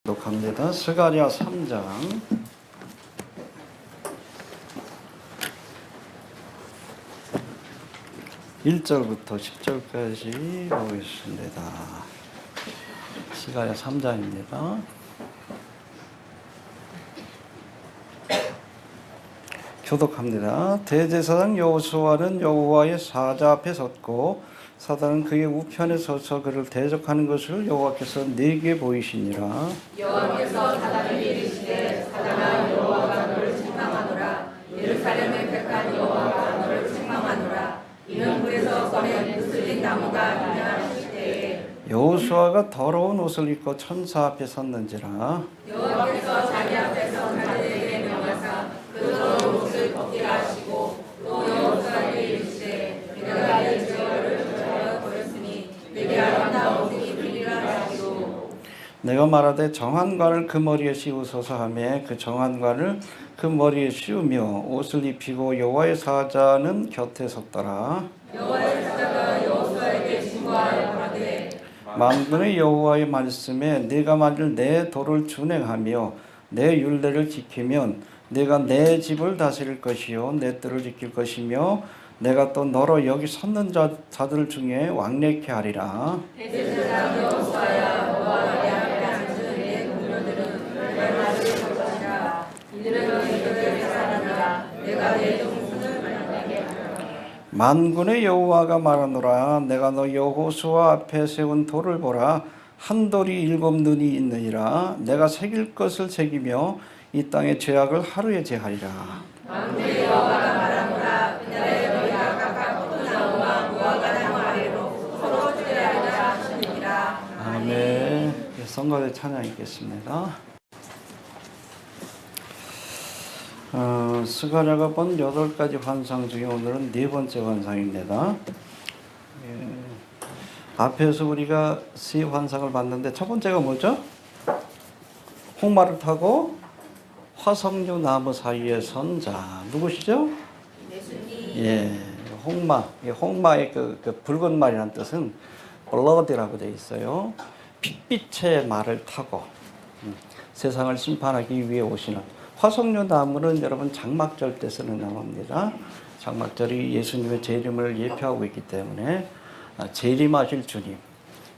독합니다. 스가랴 3장 1절부터 10절까지 보겠습니다. 스가랴 3장입니다. 교독합니다. 대제사장 여호수아는 여호와의 사자 앞에 섰고 사단은 그의 우편에 서서 그를 대적하는 것을 여호와께서 내게 보이시니라. 여호와께서 사단을 이르시되 사단아 여호와가 너를 책망하노라. 예루살렘의 택한 여호와가 너를 책망하노라. 이는 불에서 꺼낸 부스린 나무가 인정하실 때에 여호수아가 더러운 옷을 입고 천사 앞에 섰는지라. 여호와께서 자기 앞에서 자기에게 명하사 그 더러운 옷을 벗게 하시고 또 여호수아에게 이르시되 내가 내 죄를 저하여 버렸으니 내게 아름다운 옷이 되리라 하시고 내가 말하되 정한관을 그 머리에 씌우소서 하매 그 정한관을 그 머리에 씌우며 옷을 입히고 여호와의 사자는 곁에 섰더라. 여호와의 사자가 여호수아에게 증거하여 가라되 만군의 여호와의 말씀에 네가 만일 내 도를 준행하며 내 율례를 지키면 내가 내 집을 다스릴 것이요 내 뜰을 지킬 것이며 내가 또 너로 여기 섰는 자들 중에 왕래케 하리라. 대제사장 여호수아야 너와 내 앞에 앉은 내 동료들은 내 말을 들 것이라. 이들은 이들을 사랑하라. 내가 내 동생을 만나게 하라. 만군의 여호와가 말하노라. 내가 너 여호수아 앞에 세운 돌을 보라. 한 돌이 7 눈이 있느니라. 내가 새길 것을 새기며 이 땅의 죄악을 하루에 제하리라. 만군의 여호와가 말하노라. 그날에 너희가 각각 포도나무와 무화과나무 아래로 서로 주례하리라 하시니라. 아멘. 성가대 찬양 읽겠습니다. 스가랴가 본 8가지 환상 중에 오늘은 4번째 환상입니다. 앞에서 우리가 세 환상을 봤는데 첫 번째가 뭐죠? 홍마를 타고 화석류 나무 사이에 선 자. 누구시죠? 예수님. 예, 홍마. 홍마의 그 붉은 말이라는 뜻은 blood이라고 되어 있어요. 핏빛의 말을 타고 세상을 심판하기 위해 오시는 화석류 나무는 여러분 장막절 때 쓰는 나무입니다. 장막절이 예수님의 재림을 예표하고 있기 때문에 재림하실 주님.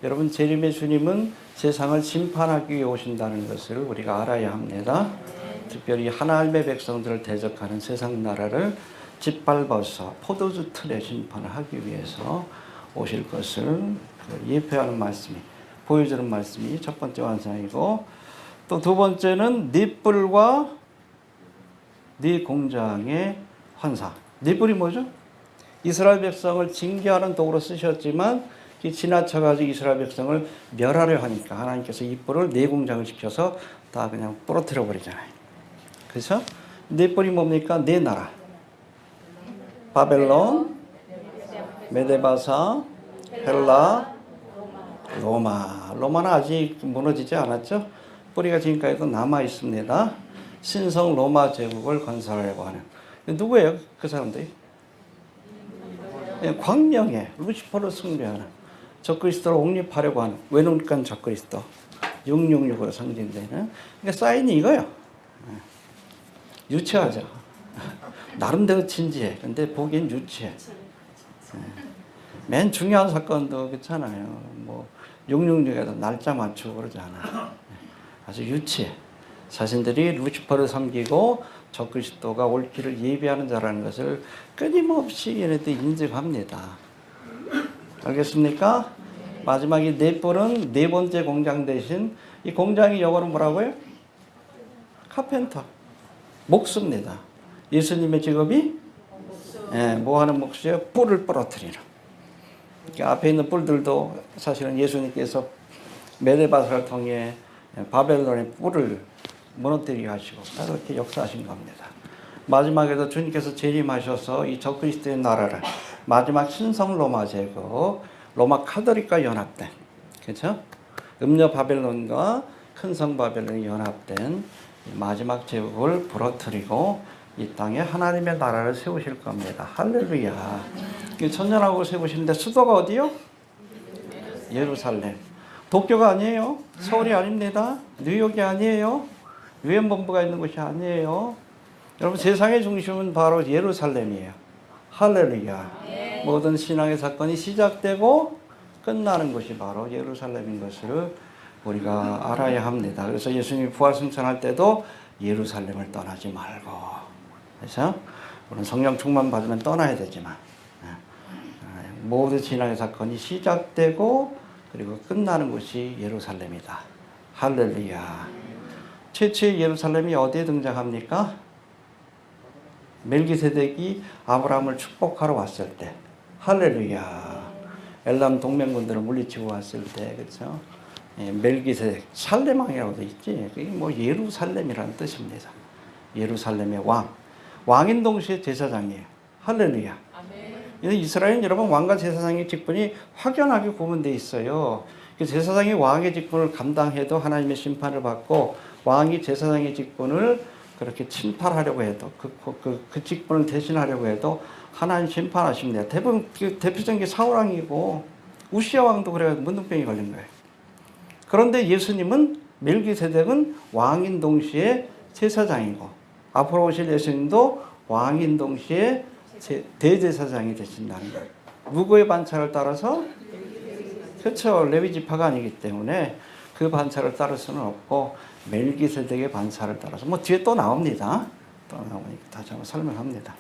여러분 재림의 주님은 세상을 심판하기 위해 오신다는 것을 우리가 알아야 합니다. 특별히 하나님의 백성들을 대적하는 세상 나라를 짓밟아서 포도주 틀에 심판을 하기 위해서 오실 것을 예표하는 말씀이 보여주는 말씀이 첫 번째 환상이고 또 두 번째는 넷불과 네 공장의 환상. 넷불이 뭐죠? 이스라엘 백성을 징계하는 도구로 쓰셨지만 지나쳐가지고 이스라엘 백성을 멸하려 하니까 하나님께서 이 뿔을 네 공장을 시켜서 다 그냥 부러뜨려 버리잖아요. 그래서 네 뿔이 뭡니까? 네 나라. 바벨론, 메데바사, 헬라, 로마. 로마는 아직 무너지지 않았죠? 뿌리가 지금까지도 남아 있습니다. 신성 로마 제국을 건설하려고 하는. 누구예요? 그 사람들이? 광명에 루시퍼를 숭배하는 적그리스도를 옹립하려고 하는 외눈간 적그리스도 666으로 상징되는 그러니까 사인이 이거예요. 유치하죠. 나름대로 진지해. 근데 보기엔 유치해. 맨 중요한 사건도 그렇잖아요. 뭐 666에도 날짜 맞추고 그러잖아. 아주 유치해. 자신들이 루시퍼를 섬기고 적그리스도가 올 길을 예비하는 자라는 것을 끊임없이 얘네들이 인증합니다. 알겠습니까? 마지막 이 넷불은 네 번째 공장 대신 이 공장이 영어로 뭐라고요? 카펜터. 목수입니다. 예수님의 직업이 뭐 하는 목수예요? 뿔을 부러뜨리는. 그러니까 앞에 있는 뿔들도 사실은 예수님께서 메데바사를 통해 바벨론의 뿔을 무너뜨리게 하시고 그렇게 역사하신 겁니다. 마지막에도 주님께서 재림하셔서 이 적그리스도의 나라를 마지막 신성 로마 제국 로마 카톨릭과 연합된 그렇죠? 음녀 바벨론과 큰 성 바벨론이 연합된 마지막 제국을 부러뜨리고 이 땅에 하나님의 나라를 세우실 겁니다. 할렐루야. 천년왕국을 세우시는데 수도가 어디요? 예루살렘. 도쿄가 아니에요. 서울이 아닙니다. 뉴욕이 아니에요. 유엔 본부가 있는 곳이 아니에요. 여러분 세상의 중심은 바로 예루살렘이에요. 할렐루야. 모든 신앙의 사건이 시작되고 끝나는 곳이 바로 예루살렘인 것을 우리가 알아야 합니다. 그래서 예수님이 부활승천할 때도 예루살렘을 떠나지 말고, 그래서 우리는 성령 충만 받으면 떠나야 되지만 모든 신앙의 사건이 시작되고 그리고 끝나는 곳이 예루살렘이다. 할렐루야. 최초의 예루살렘이 어디에 등장합니까? 멜기세덱이 아브라함을 축복하러 왔을 때. 할렐루야. 엘람 동맹군들을 물리치고 왔을 때, 그렇죠? 멜기세덱, 살레망이라고 돼 있지. 그게 뭐 예루살렘이라는 뜻입니다. 예루살렘의 왕. 왕인 동시에 제사장이에요. 할렐루야. 이스라엘은 여러분 왕과 제사장의 직분이 확연하게 구분되어 있어요. 제사장이 왕의 직분을 감당해도 하나님의 심판을 받고 왕이 제사장의 직분을 그렇게 침탈하려고 해도 그 직분을 대신하려고 해도 하나님 심판하십니다. 대부분 대표적인 게 사울왕이고 우시야 왕도 그래가지고 문둥병이 걸린 거예요. 그런데 예수님은 멜기세덱은 왕인 동시에 제사장이고 앞으로 오실 예수님도 왕인 동시에 대제사장이 되신다는 거예요. 누구의 반차를 따라서? 그렇죠. 레위 지파가 아니기 때문에 그 반차를 따를 수는 없고 멜기세덱의 반차를 따라서 뭐 뒤에 또 나옵니다. 또 나오니까 다시 한번 설명합니다.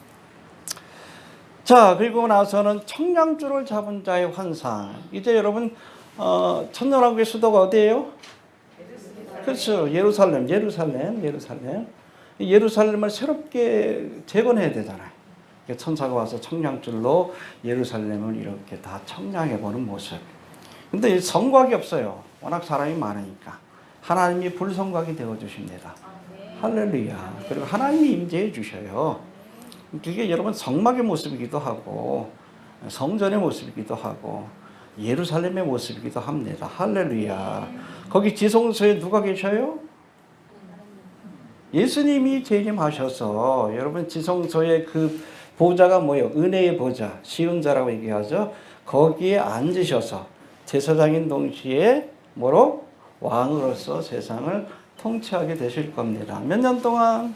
자, 그리고 나서는 청량줄을 잡은 자의 환상. 이제 여러분 천년왕국의 수도가 어디예요? 그렇죠. 예루살렘을 새롭게 재건해야 되잖아요. 천사가 와서 청량줄로 예루살렘을 이렇게 다 청량해보는 모습. 근데 성곽이 없어요. 워낙 사람이 많으니까. 하나님이 불성곽이 되어주십니다. 할렐루야. 그리고 하나님이 임재해 주셔요. 그게 여러분 성막의 모습이기도 하고 성전의 모습이기도 하고 예루살렘의 모습이기도 합니다. 할렐루야. 거기 지성소에 누가 계셔요? 예수님이 재림하셔서 여러분 지성소의 그 보좌가 뭐예요? 은혜의 보좌, 시은자라고 얘기하죠. 거기에 앉으셔서 제사장인 동시에 뭐로? 왕으로서 세상을 통치하게 되실 겁니다. 몇 년 동안?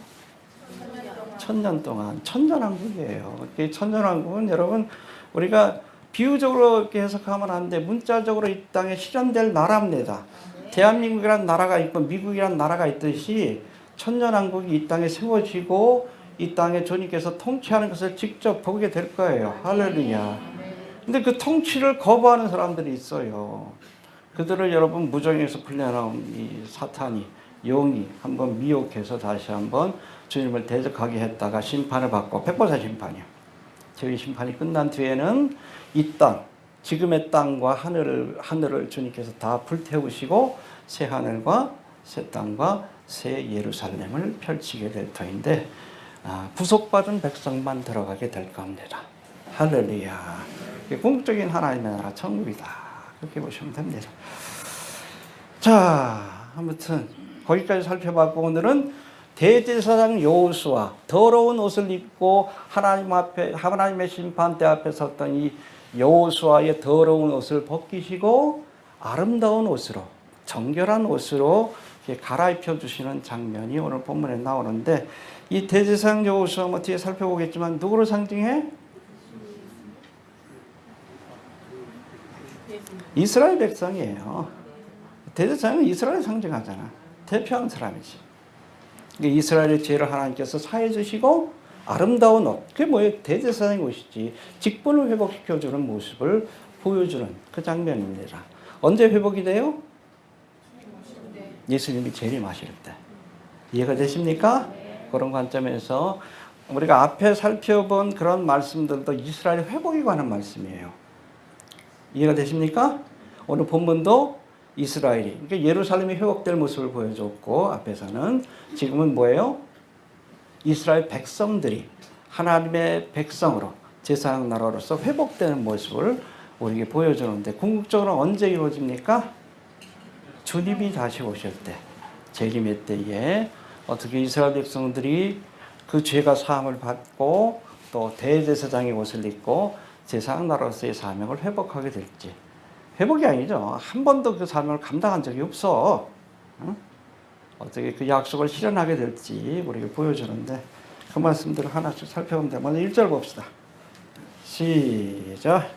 1000년 동안. 천년왕국이에요. 천년왕국은 여러분 우리가 비유적으로 이렇게 해석하면 안 돼. 문자적으로 이 땅에 실현될 나라입니다. 대한민국이라는 나라가 있고 미국이라는 나라가 있듯이 천년왕국이 이 땅에 세워지고 이 땅에 주님께서 통치하는 것을 직접 보게 될 거예요. 할렐루야. 근데 그 통치를 거부하는 사람들이 있어요. 그들을 여러분 무정에서 풀려나온 이 사탄이, 영이 한번 미혹해서 다시 한번 주님을 대적하게 했다가 심판을 받고 백보자 심판이요. 저희 심판이 끝난 뒤에는 이 땅, 지금의 땅과 하늘을 주님께서 다 불태우시고 새 하늘과 새 땅과 새 예루살렘을 펼치게 될 터인데 구속받은 백성만 들어가게 될 겁니다. 할렐루야. 궁극적인 하나님의 나라 천국이다. 그렇게 보시면 됩니다. 자, 아무튼 거기까지 살펴봤고 오늘은 대제사장 여호수아 더러운 옷을 입고 하나님의 심판대 앞에 섰던 이 여호수아의 더러운 옷을 벗기시고 아름다운 옷으로 정결한 옷으로 갈아입혀 주시는 장면이 오늘 본문에 나오는데 이 대제사장 여호수아 뭐 뒤에 살펴보겠지만 누구를 상징해? 이스라엘 백성이에요. 대제사장은 이스라엘 상징하잖아. 대표하는 사람이지. 이스라엘의 죄를 하나님께서 사해 주시고 아름다운 옷. 그게 뭐예요? 대제사장의 옷이지. 직분을 회복시켜주는 모습을 보여주는 그 장면입니다. 언제 회복이 돼요? 예수님이 재림하실 때. 이해가 되십니까? 그런 관점에서 우리가 앞에 살펴본 그런 말씀들도 이스라엘의 회복에 관한 말씀이에요. 이해가 되십니까? 오늘 본문도 이스라엘이, 그러니까 예루살렘이 회복될 모습을 보여줬고 앞에서는 지금은 뭐예요? 이스라엘 백성들이 하나님의 백성으로 제사장 나라로서 회복되는 모습을 우리에게 보여주는데 궁극적으로 언제 이루어집니까? 주님이 다시 오실 때, 재림의 때에 어떻게 이스라엘 백성들이 그 죄가 사함을 받고 또 대제사장의 옷을 입고 제사장 나라로서의 사명을 회복하게 될지 회복이 아니죠. 한 번도 그 삶을 감당한 적이 없어. 응? 어떻게 그 약속을 실현하게 될지 우리에게 보여주는데 그 말씀들을 하나씩 살펴보는데 먼저 1절 봅시다. 시작.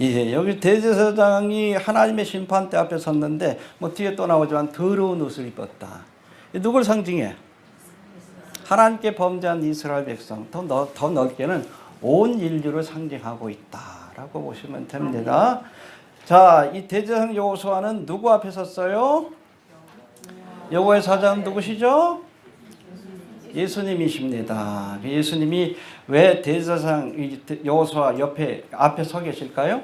예, 여기 대제사장이 하나님의 심판대 앞에 섰는데 뭐 뒤에 또 나오지만 더러운 옷을 입었다. 누굴 상징해? 하나님께 범죄한 이스라엘 백성, 더 넓게는 온 인류를 상징하고 있다라고 보시면 됩니다. 자, 이 대제사장 여호수아는 누구 앞에 섰어요? 여호와의 사자는 누구시죠? 예수님이십니다. 예수님이 왜 대제사장 여호수아 앞에 서 계실까요?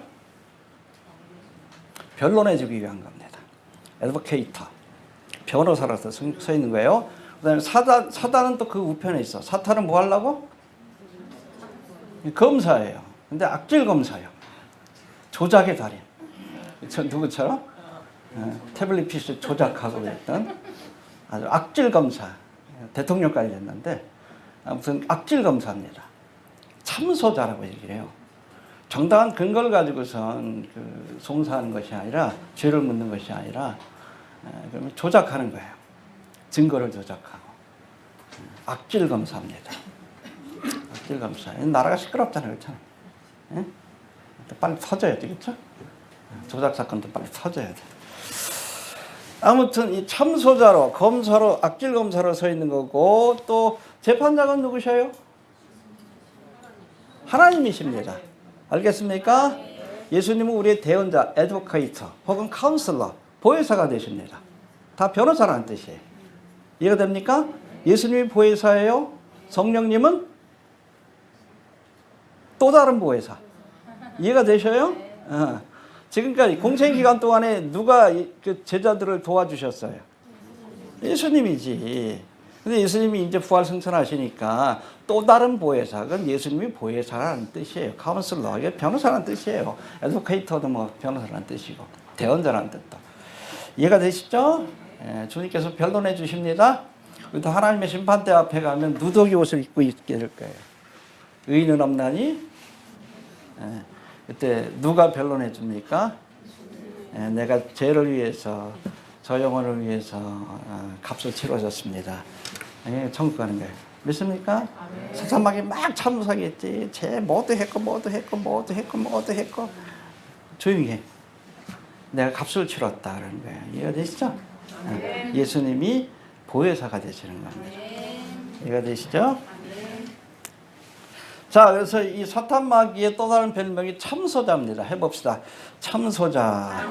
변론해주기 위한 겁니다. 애드보케이터, 변호사로서 서 있는 거예요. 그다음에 사단은 또 그 우편에 있어. 사탄은 뭐 하려고? 검사예요. 근데 악질 검사예요. 조작의 달인. 저 누구처럼? 태블릿 PC 조작하고 그랬던 아주 악질 검사. 대통령까지 됐는데 아무튼 악질 검사입니다. 참소자라고 얘기를 해요. 정당한 근거를 가지고선 그 송사하는 것이 아니라 죄를 묻는 것이 아니라 그러면 조작하는 거예요. 증거를 조작하고 악질 검사입니다. 악질 검사. 나라가 시끄럽잖아요, 그렇죠? 예? 빨리 터져야 되겠죠? 조작 사건도 빨리 터져야 돼. 아무튼 이 참소자로 검사로 악질 검사로 서 있는 거고 또 재판장은 누구셔요? 하나님이십니다. 알겠습니까? 예수님은 우리의 대언자, 애드보케이터 혹은 카운슬러, 보혜사가 되십니다. 다 변호사라는 뜻이에요. 이해가 됩니까? 예수님이 보혜사예요. 성령님은 또 다른 보혜사. 이해가 되셔요? 지금까지 공생기간 동안에 누가 그 제자들을 도와주셨어요? 예수님이지. 근데 예수님이 이제 부활 승천하시니까 또 다른 보혜사, 그건 예수님이 보혜사라는 뜻이에요. 카운슬러, 이게 변호사라는 뜻이에요. 애드보케이터도 뭐 변호사라는 뜻이고, 대언자라는 뜻도. 이해가 되시죠? 예, 주님께서 변론해 주십니다. 또 하나님의 심판대 앞에 가면 누더기 옷을 입고 있게 될 거예요. 의인은 없나니? 예, 그때 누가 변론해 줍니까? 예, 내가 죄를 위해서, 저 영혼을 위해서 값을 치러줬습니다. 예, 천국 가는 거예요. 믿습니까? 사탄마귀 막 참사겠지. 죄 모두 했고. 조용히 해. 내가 값을 치렀다는 거예요. 이해가 되시죠? 예수님이 보혜사가 되시는 겁니다. 이해가 되시죠? 자, 그래서 이 사탄마귀의 또 다른 별명이 참소자입니다. 해봅시다. 참소자.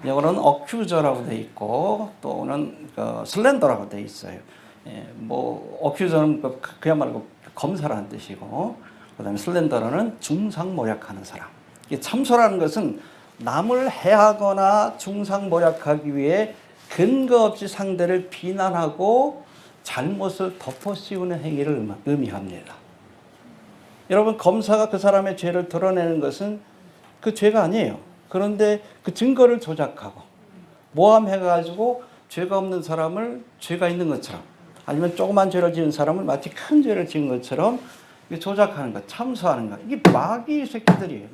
영어로는 어큐저라고 돼 있고 또는 슬렌더라고 돼 있어요. 예, 뭐 어큐저는 그야말로 검사라는 뜻이고, 그다음에 슬렌더는 중상모략하는 사람. 이 참소라는 것은 남을 해하거나 중상모략하기 위해 근거 없이 상대를 비난하고 잘못을 덮어씌우는 행위를 의미합니다. 여러분, 검사가 그 사람의 죄를 드러내는 것은 그 죄가 아니에요. 그런데 그 증거를 조작하고 모함해가지고 죄가 없는 사람을 죄가 있는 것처럼, 아니면 조그만 죄를 지은 사람을 마치 큰 죄를 지은 것처럼 조작하는 것, 참소하는 것. 이게 마귀 새끼들이에요.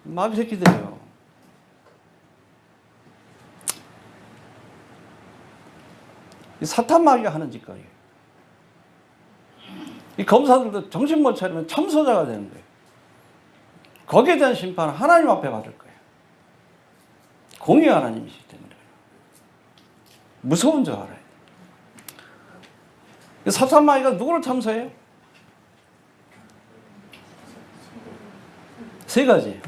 마귀 새끼들이에요. 사탄 마귀가 하는 짓거리예요. 이 검사들도 정신 못 차리면 참소자가 되는 거예요. 거기에 대한 심판은 하나님 앞에 받을 거예요. 공의 하나님이시기 때문에. 무서운 줄 알아요. 사탄 마귀가 누구를 참소해요? 세 가지예요.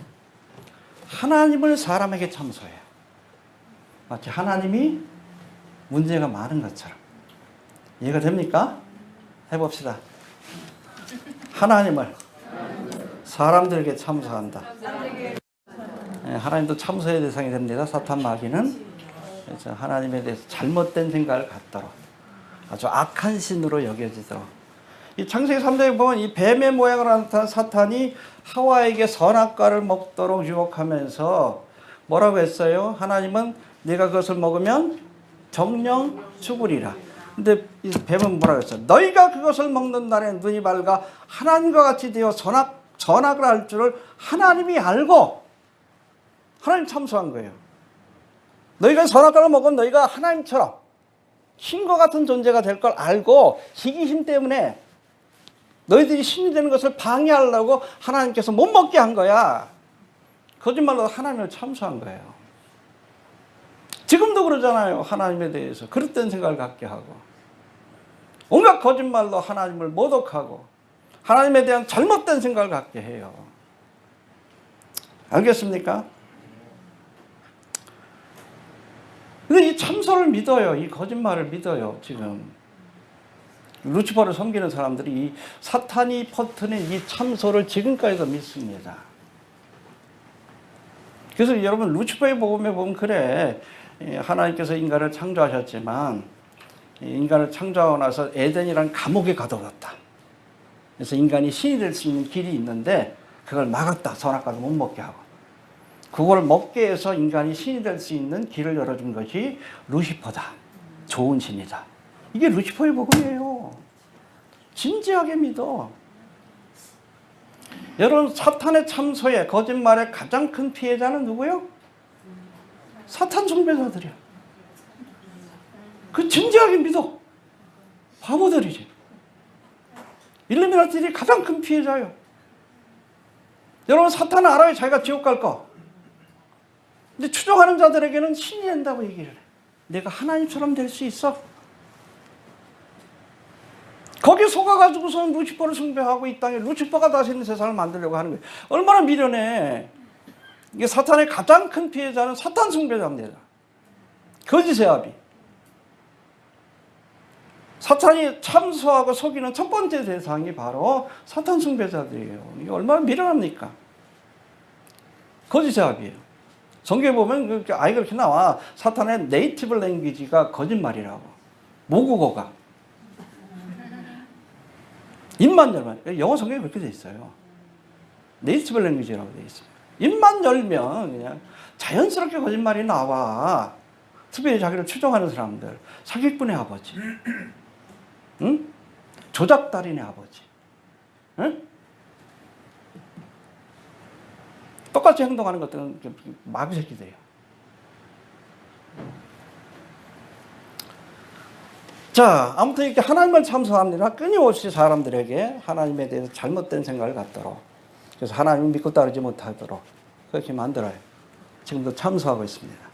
하나님을 사람에게 참소해요. 마치 하나님이 문제가 많은 것처럼. 이해가 됩니까? 해봅시다. 하나님을 사람들에게 참소한다. 하나님도 참소의 대상이 됩니다. 사탄 마귀는 그래서 하나님에 대해서 잘못된 생각을 갖도록 아주 악한 신으로 여겨지도록. 이 창세기 3장에 보면 이 뱀의 모양으로 나타난 사탄이 하와에게 선악과를 먹도록 유혹하면서 뭐라고 했어요? 하나님은 네가 그것을 먹으면 정령 죽으리라. 근데 이 뱀은 뭐라 그랬어? 너희가 그것을 먹는 날에 눈이 밝아 하나님과 같이 되어 선악을 할 줄을 하나님이 알고, 하나님 참소한 거예요. 너희가 선악과를 먹으면 너희가 하나님처럼 신과 같은 존재가 될 걸 알고 시기심 때문에 너희들이 신이 되는 것을 방해하려고 하나님께서 못 먹게 한 거야. 거짓말로 하나님을 참소한 거예요. 지금도 그러잖아요. 하나님에 대해서 그릇된 생각을 갖게 하고, 온갖 거짓말로 하나님을 모독하고 하나님에 대한 잘못된 생각을 갖게 해요. 알겠습니까? 근데 이 참소를 믿어요. 이 거짓말을 믿어요. 지금 루치퍼를 섬기는 사람들이 이 사탄이 퍼뜨린 이 참소를 지금까지도 믿습니다. 그래서 여러분, 루치퍼의 복음에 보면 그래, 하나님께서 인간을 창조하셨지만 인간을 창조하고 나서 에덴이라는 감옥에 가둬뒀다. 그래서 인간이 신이 될 수 있는 길이 있는데 그걸 막았다. 선악과도 못 먹게 하고. 그걸 먹게 해서 인간이 신이 될 수 있는 길을 열어준 것이 루시퍼다. 좋은 신이다. 이게 루시퍼의 복음이에요. 진지하게 믿어. 여러분, 사탄의 참소에, 거짓말의 가장 큰 피해자는 누구요? 사탄 숭배자들이야. 그 진지하게 믿어. 바보들이지. 일루미나티들이 가장 큰 피해자예요. 여러분, 사탄은 알아요. 자기가 지옥 갈 거. 근데 추종하는 자들에게는 신이 된다고 얘기를 해. 내가 하나님처럼 될 수 있어. 거기에 속아가지고서는 루시퍼를 숭배하고 이 땅에 루시퍼가 다스리는 세상을 만들려고 하는 거예요. 얼마나 미련해. 이게 사탄의 가장 큰 피해자는 사탄 숭배자입니다. 거짓의 아비. 사탄이 참소하고 속이는 첫 번째 대상이 바로 사탄 숭배자들이에요. 이게 얼마나 미련합니까? 거짓의 아비예요. 성경에 보면 아예 그렇게 나와. 사탄의 네이티브 랭귀지가 거짓말이라고. 모국어가. 입만 열면, 영어 성경에 그렇게 돼 있어요. 네이티브 랭귀지라고 돼 있어요. 입만 열면 그냥 자연스럽게 거짓말이 나와. 특별히 자기를 추종하는 사람들. 사기꾼의 아버지. 응? 조작달인의 아버지. 응? 똑같이 행동하는 것들은 마귀새끼들이에요. 자, 아무튼 이렇게 하나님을 참소합니다. 끊임없이 사람들에게 하나님에 대해서 잘못된 생각을 갖도록, 그래서 하나님을 믿고 따르지 못하도록 그렇게 만들어요. 지금도 참소하고 있습니다.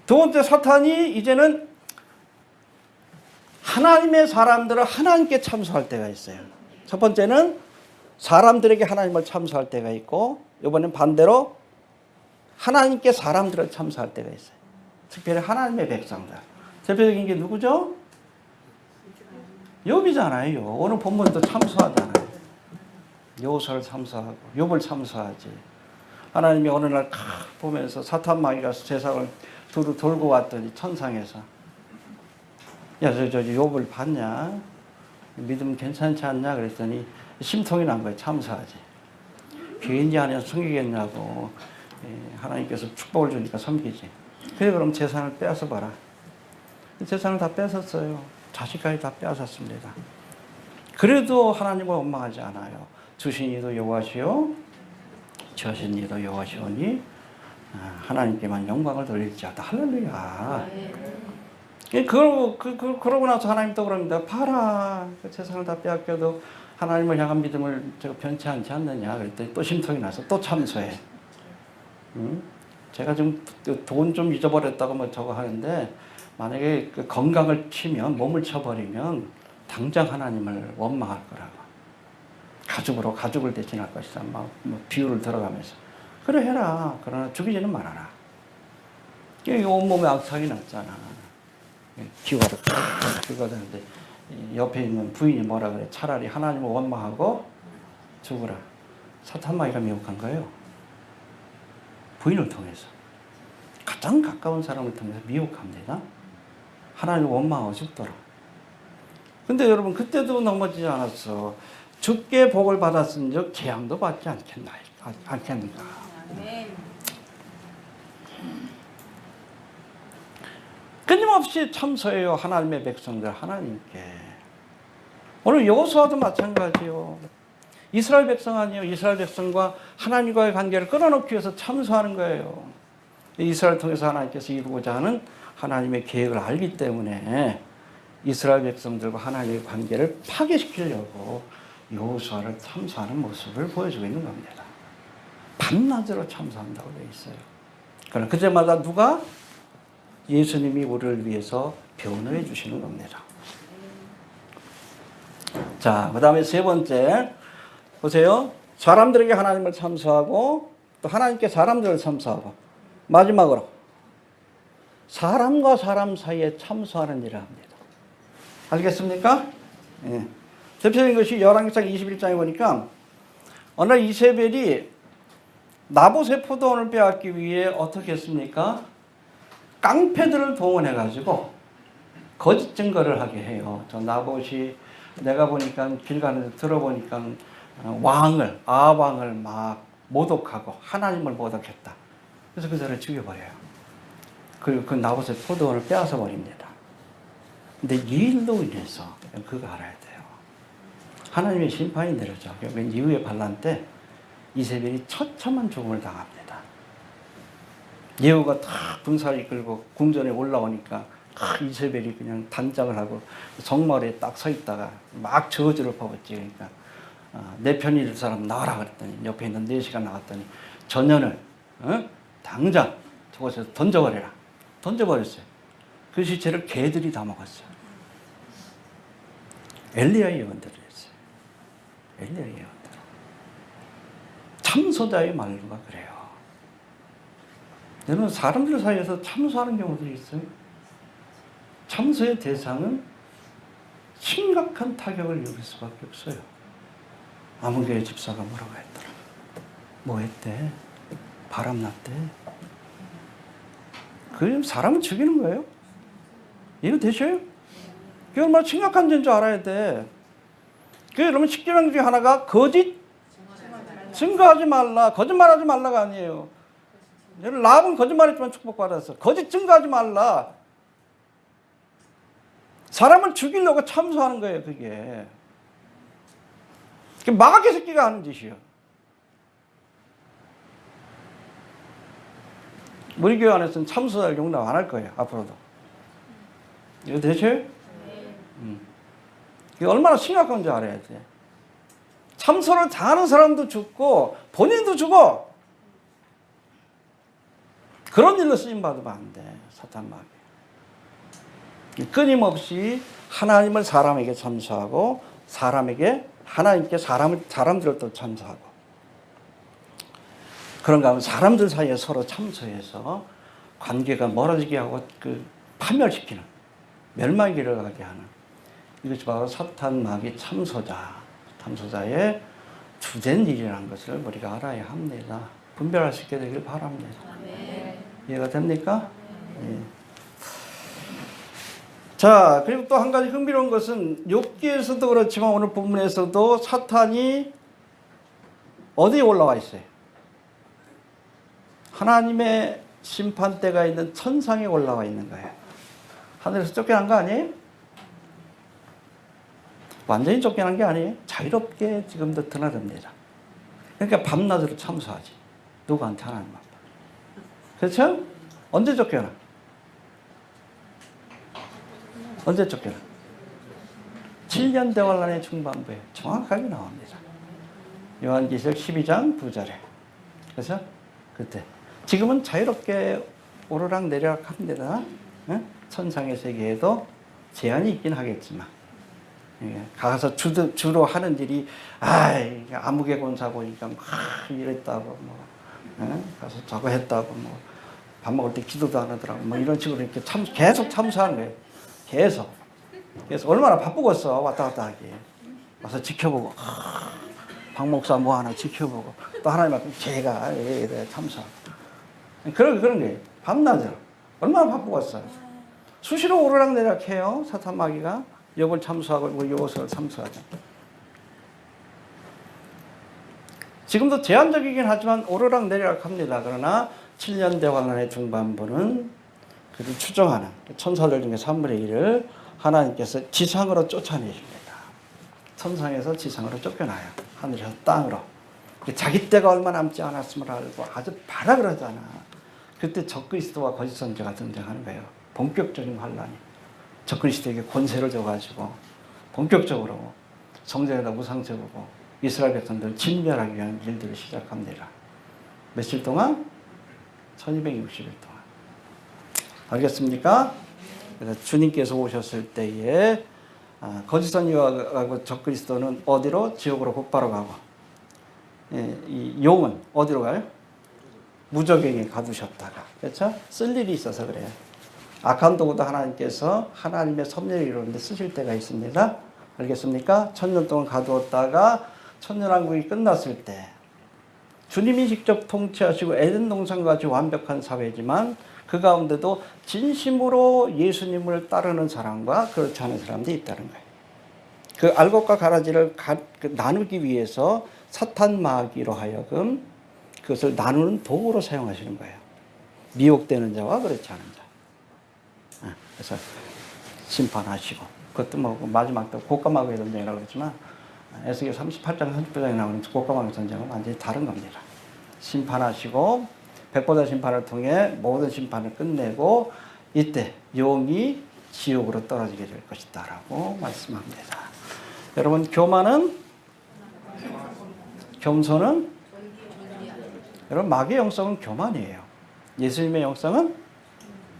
두 번째, 사탄이 이제는 하나님의 사람들을 하나님께 참소할 때가 있어요. 첫 번째는 사람들에게 하나님을 참소할 때가 있고, 이번엔 반대로 하나님께 사람들을 참소할 때가 있어요. 특별히 하나님의 백성들. 대표적인 게 누구죠? 욥이잖아요. 오늘 본문도 참소하잖아요. 여호수아를 참소하고 욥을 참소하지. 하나님이 어느 날 보면서 사탄 마귀가 세상을 두루 돌고 왔더니 천상에서, 야, 저 욥을 봤냐? 믿으면 괜찮지 않냐? 그랬더니 심통이 난 거예요. 참소하지. 괜히 하냐 섬기겠냐고. 하나님께서 축복을 주니까 섬기지. 그래, 그럼 재산을 빼앗아 봐라. 재산을 다 뺏었어요. 자식까지 다 빼앗았습니다. 그래도 하나님을 원망하지 않아요. 주신 이도 여호와시요 저신 이도 여호와시오니 하나님께만 영광을 돌릴지어다. 할렐루야. 그러고 나서 하나님 또 그럽니다. 봐라, 그 재산을 다 빼앗겨도 하나님을 향한 믿음을 변치 않지 않느냐. 그랬더니 또 심통이 나서 또 참소해. 제가 지금 돈 좀 잊어버렸다고 뭐 저거 하는데, 만약에 그 건강을 치면, 몸을 쳐버리면 당장 하나님을 원망할 거라고. 가죽을 대신할 것이다. 막 비유를 들어가면서. 그래, 해라. 그러나 죽이지는 말아라. 이게 온몸에 악상이 났잖아. 기와를 긁어대는데 옆에 있는 부인이 뭐라 그래? 차라리 하나님을 원망하고 죽으라. 사탄 마귀가 미혹한 거예요. 부인을 통해서. 가장 가까운 사람을 통해서 미혹합니다. 하나님을 원망하고 죽도록. 근데 여러분, 그때도 넘어지지 않았어. 죽게 복을 받았은즉 재앙도 받지 않겠는가. 끊임없이 참소해요. 하나님의 백성들 하나님께. 오늘 여호수아도 마찬가지요. 이스라엘 백성 아니에요. 이스라엘 백성과 하나님과의 관계를 끊어놓기 위해서 참소하는 거예요. 이스라엘 통해서 하나님께서 이루고자 하는 하나님의 계획을 알기 때문에 이스라엘 백성들과 하나님의 관계를 파괴시키려고 여호수아를 참소하는 모습을 보여주고 있는 겁니다. 밤낮으로 참소한다고 되어 있어요. 그러나 그때마다 누가? 예수님이 우리를 위해서 변호해 주시는 겁니다. 자, 그 다음에 세 번째 보세요. 사람들에게 하나님을 참소하고 또 하나님께 사람들을 참소하고 마지막으로 사람과 사람 사이에 참소하는 일을 합니다. 알겠습니까? 예. 대표적인 것이 열왕기상 21장에 보니까 어느 날 이세벨이 나봇의 포도원을 빼앗기 위해 어떻게 했습니까? 깡패들을 동원해가지고 거짓 증거를 하게 해요. 저 나봇이 내가 보니까 길 가는데 들어보니까 아합 왕을 막 모독하고 하나님을 모독했다. 그래서 그 사람을 죽여버려요. 그리고 그 나봇의 포도원을 빼앗아 버립니다. 근데 이 일로 인해서 그거 알아야 돼요. 하나님의 심판이 내려져. 맨 이후의 반란 때 이세벨이 처참한 죽음을 당합니다. 예후가 탁 군사를 이끌고 궁전에 올라오니까 이세벨이 그냥 단장을 하고 성마을에 딱 서 있다가 막 저주를 퍼붓지. 그러니까 내 편이 될 사람 나와라 그랬더니 옆에 있는 4시가 나왔더니 전년을 당장 저곳에서 던져버려라. 던져버렸어요. 그 시체를 개들이 다 먹었어요. 엘리야의 예언대로 했어요. 엘리야의 예언대로. 참소자의 말과 그래요. 여러분 사람들 사이에서 참소하는 경우들이 있어요. 참소의 대상은 심각한 타격을 입을 수밖에 없어요. 아문교회 집사가 뭐라고 했더라. 뭐 했대? 바람났대? 그 사람을 죽이는 거예요. 이거 되셔요? 그게 얼마나 심각한 죄인 줄 알아야 돼. 그게 여러분 10계명 중에 하나가 거짓 증거하지 말라. 거짓말하지 말라가 아니에요. 라합은 거짓말했지만 축복받았어. 거짓 증거하지 말라. 사람을 죽이려고 참소하는 거예요. 그게 마귀 새끼가 하는 짓이에요. 우리 교회 안에서는 참소할 용납 안 할 거예요. 앞으로도. 이거 되셔요? 이게 얼마나 심각한지 알아야 돼. 참소를 당하는 사람도 죽고 본인도 죽어. 그런 일로 쓰임받으면 안 돼. 사탄 마귀. 끊임없이 하나님을 사람에게 참소하고 사람에게 하나님께 사람들을 또 참소하고 그런가 하면 사람들 사이에 서로 참소해서 관계가 멀어지게 하고 파멸시키는 멸망에 이르게 하는 이것이 바로 사탄 마귀 참소자의 주된 일이라는 것을 우리가 알아야 합니다. 분별할 수 있게 되길 바랍니다. 이해가 됩니까? 네. 자, 그리고 또 한 가지 흥미로운 것은 욥기에서도 그렇지만 오늘 본문에서도 사탄이 어디에 올라와 있어요? 하나님의 심판대가 있는 천상에 올라와 있는 거예요. 하늘에서 쫓겨난 거 아니에요? 완전히 쫓겨난 게 아니에요. 자유롭게 지금도 드나듭니다. 그러니까 밤낮으로 참소하지. 누구한테? 하나님 앞에. 그렇죠? 언제 쫓겨나? 언제 쫓겨나? 7년 대환란의 중반부에 정확하게 나옵니다. 요한계시록 12장 9절에. 그래서 그때 지금은 자유롭게 오르락 내리락 합니다. 천상의 세계에도 제한이 있긴 하겠지만 가서 주로 하는 일이 아무개 권사 보니까 막 이랬다고 가서 저거 했다고 밥 먹을 때 기도도 안 하더라고 이런 식으로 이렇게 계속 참수하는 거예요. 계속. 그래서 얼마나 바쁘겠어. 왔다 갔다 하기. 와서 지켜보고 박 목사 뭐 하나 지켜보고 또 하나님 앞에 제가 참수하고 그런 거예요. 밤낮으로 얼마나 바쁘겠어요. 수시로 오르락 내리락 해요. 사탄 마귀가 욥을 참수하고 여호수아를 참수하죠. 지금도 제한적이긴 하지만 오르락 내리락 합니다. 그러나 7년 대환란의 중반부는 그를 추종하는 천사들 중에 3분의 1을 하나님께서 지상으로 쫓아내십니다. 천상에서 지상으로 쫓겨나요. 하늘에서 땅으로. 자기 때가 얼마 남지 않았음을 알고 아주 바라 그러잖아. 그때 적그리스도와 거짓 선지자가 등장하는 거예요. 본격적인 환란이. 적그리스도에게 권세를 줘가지고 본격적으로 성전에다 우상 세우고 이스라엘 백성들을 진멸하기 위한 일들을 시작합니다. 며칠 동안? 1260일 동안. 알겠습니까? 그래서 주님께서 오셨을 때에 거짓 선지자하고 적그리스도는 어디로? 지옥으로 곧바로 가고, 이 용은 어디로 가요? 무적행에 가두셨다가, 그렇죠? 쓸 일이 있어서 그래요. 악한 도구도 하나님께서 하나님의 섭리를 이루는데 쓰실 때가 있습니다. 알겠습니까? 1000년 동안 가두었다가 천년왕국이 끝났을 때 주님이 직접 통치하시고 에덴 동산같이 완벽한 사회지만 그 가운데도 진심으로 예수님을 따르는 사람과 그렇지 않은 사람들이 있다는 거예요. 그 알곡과 가라지를 나누기 위해서 사탄 마귀로 하여금 그것을 나누는 도구로 사용하시는 거예요. 미혹되는 자와 그렇지 않은 자. 그래서 심판하시고, 그것도 뭐 마지막 때 곡가마귀의 전쟁이라고 그랬지만 에스겔 38장 30장에 나오는 곡가마귀 전쟁은 완전히 다른 겁니다. 심판하시고 백보자 심판을 통해 모든 심판을 끝내고 이때 용이 지옥으로 떨어지게 될 것이다 라고 말씀합니다. 여러분, 교만은? 겸손은? 여러분, 마귀의 영성은 교만이에요. 예수님의 영성은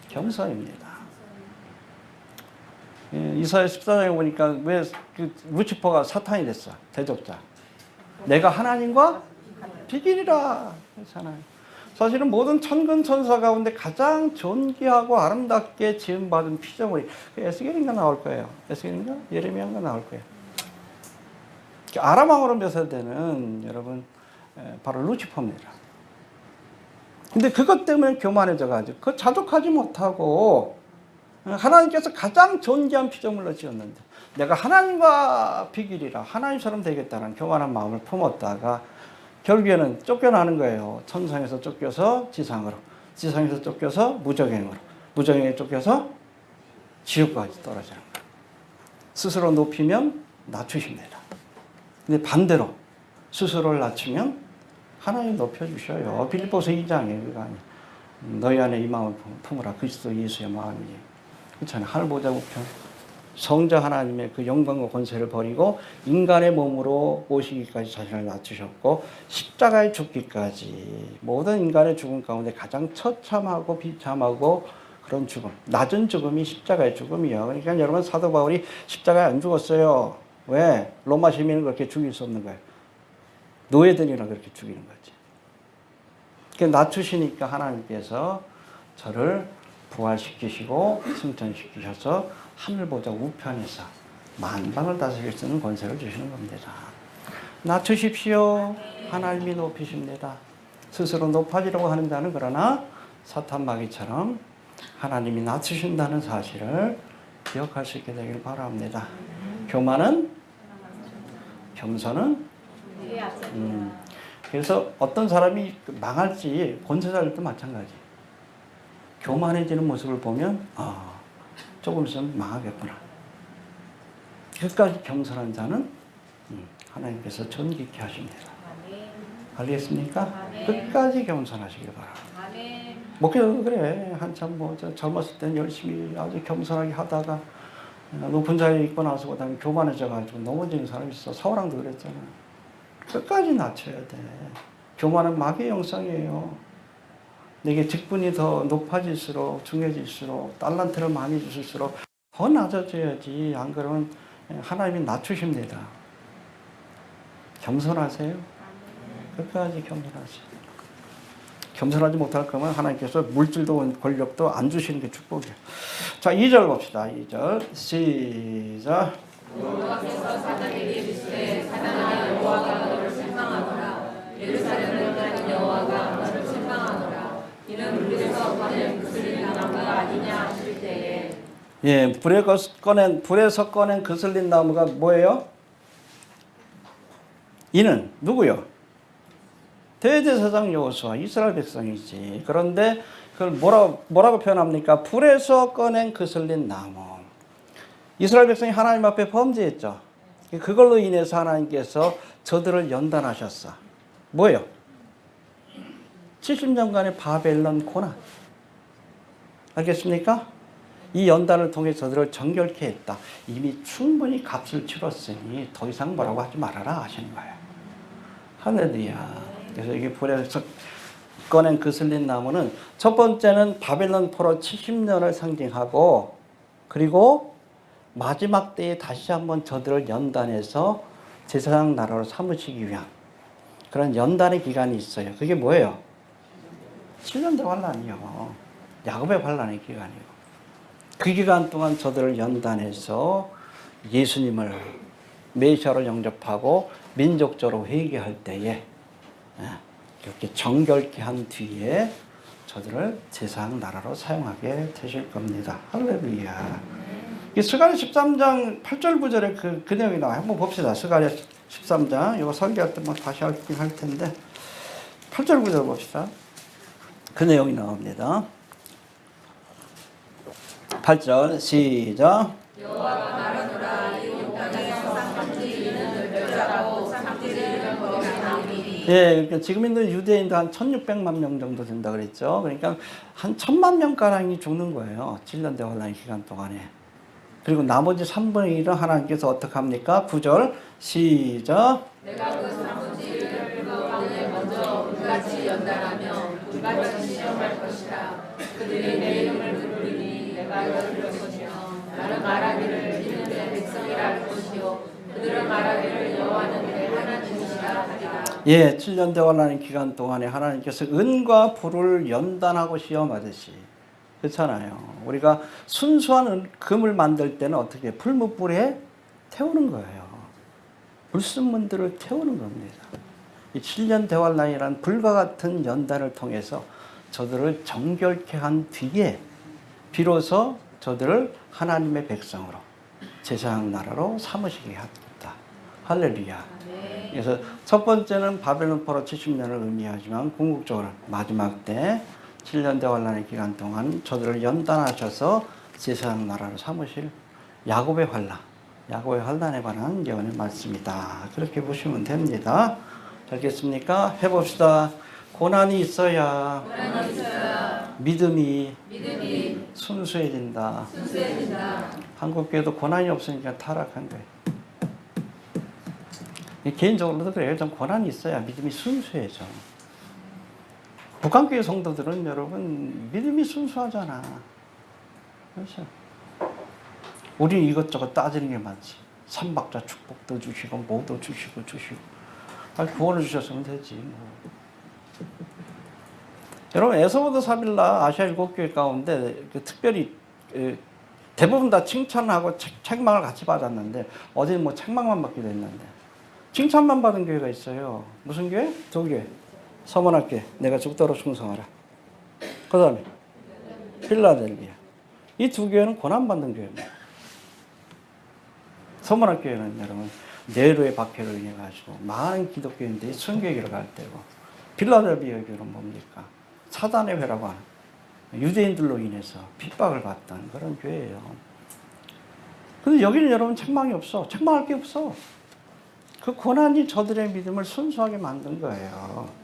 겸손입니다. 이사야 14장에 보니까 왜 루치퍼가 사탄이 됐어? 대적자. 내가 하나님과 비기리라 그렇잖아요. 사실은 모든 천군 천사 가운데 가장 존귀하고 아름답게 지음받은 피조물이 에스겔인가 나올 거예요. 에스겔인가? 예레미야인가 나올 거예요. 아람 왕으로 묘사되는 여러분 바로 루치퍼입니다. 근데 그것 때문에 교만해져가지고 그 자족하지 못하고 하나님께서 가장 존귀한 피조물로 지었는데 내가 하나님과 비기리라, 하나님처럼 되겠다는 교만한 마음을 품었다가 결국에는 쫓겨나는 거예요. 천상에서 쫓겨서 지상으로, 지상에서 쫓겨서 무적행으로, 무적행에 쫓겨서 지옥까지 떨어지는 거예요. 스스로 높이면 낮추십니다. 근데 반대로 스스로를 낮추면 하나님 높여주셔요. 빌립보서 2장에 그거 아니에요. 너희 안에 이 마음을 품으라. 그리스도 예수의 마음이지. 그렇잖아요. 하늘 보좌 우편. 성자 하나님의 그 영광과 권세를 버리고 인간의 몸으로 오시기까지 자신을 낮추셨고 십자가에 죽기까지 모든 인간의 죽음 가운데 가장 처참하고 비참하고 그런 죽음, 낮은 죽음이 십자가의 죽음이에요. 그러니까 여러분, 사도 바울이 십자가에 안 죽었어요. 왜? 로마 시민을 그렇게 죽일 수 없는 거예요. 노예들이나 그렇게 죽이는 거지. 그러니까 낮추시니까 하나님께서 저를 부활시키시고 승천시키셔서 하늘보좌 우편에서 만방을 다스릴 수 있는 권세를 주시는 겁니다. 낮추십시오. 하나님이 높이십니다. 스스로 높아지려고 하는 자는 그러나 사탄 마귀처럼 하나님이 낮추신다는 사실을 기억할 수 있게 되길 바랍니다. 교만은? 겸손은? 그래서 어떤 사람이 망할지 권세자들도 마찬가지. 교만해지는 모습을 보면 조금 있으면 망하겠구나. 끝까지 겸손한 자는 하나님께서 존귀케 하십니다. 알겠습니까? 끝까지 겸손하시길 바랍니다. 목회도 그래. 한참 젊었을 때는 열심히 아주 겸손하게 하다가 높은 자리에 있고 나서 그다음에 교만해져가지고 넘어지는 사람이 있어. 사울왕도 그랬잖아. 끝까지 낮춰야 돼. 교만은 마귀의 영성이에요. 내게 직분이 더 높아질수록, 중요해질수록, 달란트를 많이 주실수록 더 낮아져야지. 안 그러면 하나님이 낮추십니다. 겸손하세요. 끝까지 겸손하세요. 겸손하지 못할 거면 하나님께서 물질도 권력도 안 주시는 게 축복이에요. 자, 2절 봅시다. 2절 시작. 여호와께서 사단에게 이르시되 사단아, 여호와가 너를 책망하노라. 예루살렘을 향하는 여호와가 너를 책망하노라. 이는 불에서 꺼낸 그슬린 나무가 아니냐 하실 때에. 예, 불에서 꺼낸 그슬린 나무가 뭐예요? 이는 누구요? 대제사장 여호수아, 이스라엘 백성이지. 그런데 그걸 뭐라고 표현합니까? 불에서 꺼낸 그슬린 나무. 이스라엘 백성이 하나님 앞에 범죄했죠. 그걸로 인해서 하나님께서 저들을 연단하셨어. 뭐예요? 70년간의 바벨론 고난. 알겠습니까? 이 연단을 통해 저들을 정결케 했다. 이미 충분히 값을 치렀으니 더 이상 뭐라고 하지 말아라 하시는 거예요. 할렐루야. 그래서 이게 불에서 꺼낸 그슬린 나무는 첫 번째는 바벨론 포로 70년을 상징하고, 그리고 마지막 때에 다시 한번 저들을 연단해서 제사장 나라로 삼으시기 위한 그런 연단의 기간이 있어요. 그게 뭐예요? 7년대 환란이요. 야곱의 환란의 기간이요. 그 기간 동안 저들을 연단해서 예수님을 메시아로 영접하고 민족적으로 회개할 때에 이렇게 정결케 한 뒤에 저들을 제사장 나라로 사용하게 되실 겁니다. 할렐루야. 이 스가랴 13장 8절 9절에 그 내용이 나와요. 한번 봅시다. 스가랴 13장. 이거 설교할 때 뭐 다시 할 텐데 8절 9절 봅시다. 그 내용이 나옵니다. 8절 시작. 여호와가 말하노라 이 온 땅에서 상급지는 멸절하고 상급지는 거룩하나니. 예, 그러니까 지금 있는 유대인도 한 1600만 명 정도 된다 그랬죠. 그러니까 한 1000만 명 가량이 죽는 거예요. 7년 대환란 기간 동안에. 그리고 나머지 3분의 1은 하나님께서 어떻게 합니까? 9절 시작. 내가 그 상급지를 그 가운데 먼저 불같이 연단하며 불같이 시험할 것이라. 그들이 내 이름을 부르리니 내가 들을 것이며 나는 말하기를 이는 내 백성이라 할 것이요 그들은 말하기를 여호와는 내 하나님이시라 하리라. 예, 7년 대환란 기간 동안에 하나님께서 은과 불을 연단하고 시험하듯이, 그렇잖아요. 우리가 순수한 금을 만들 때는 어떻게 풀무불에 태우는 거예요. 불순물들을 태우는 겁니다. 이 7년 대환란이란 불과 같은 연단을 통해서 저들을 정결케 한 뒤에 비로소 저들을 하나님의 백성으로 제사장 나라로 삼으시게 합니다. 할렐루야. 그래서 첫 번째는 바벨론 포로 70년을 의미하지만 궁극적으로 마지막 때 7년 대환란의 기간 동안 저들을 연단하셔서 제사장 나라로 삼으실 야곱의 환란, 야곱의 환란에 관한 예언의 말씀이다. 그렇게 보시면 됩니다. 알겠습니까? 해봅시다. 고난이 있어야 믿음이 순수해진다. 한국교회도 고난이 없으니까 타락한 거예요. 개인적으로도 그래요. 좀 고난이 있어야 믿음이 순수해져. 북한교회 성도들은 여러분 믿음이 순수하잖아. 그렇죠? 우리 이것저것 따지는 게 많지. 삼박자 축복도 주시고 뭐도 주시고. 구원을 주셨으면 되지. 뭐. 여러분 에스더서 3일날 아시아 7교회 가운데 특별히 대부분 다 칭찬하고 책망을 같이 받았는데 어제는 뭐 책망만 받기도 했는데 칭찬만 받은 교회가 있어요. 무슨 교회? 2교회. 서문학교회. 내가 죽도록 충성하라. 그 다음에 필라델비아. 이 2교회는 고난받는 교회입니다. 서문학교회는 여러분 네로의 박해로 인해 가지고 많은 기독교인들이 순교회로 갈 때고, 필라델비아 교회는 뭡니까? 사단의 회라고 하는 유대인들로 인해서 핍박을 받던 그런 교회예요. 근데 여기는 여러분 책망이 없어. 책망할 게 없어. 그 고난이 저들의 믿음을 순수하게 만든 거예요.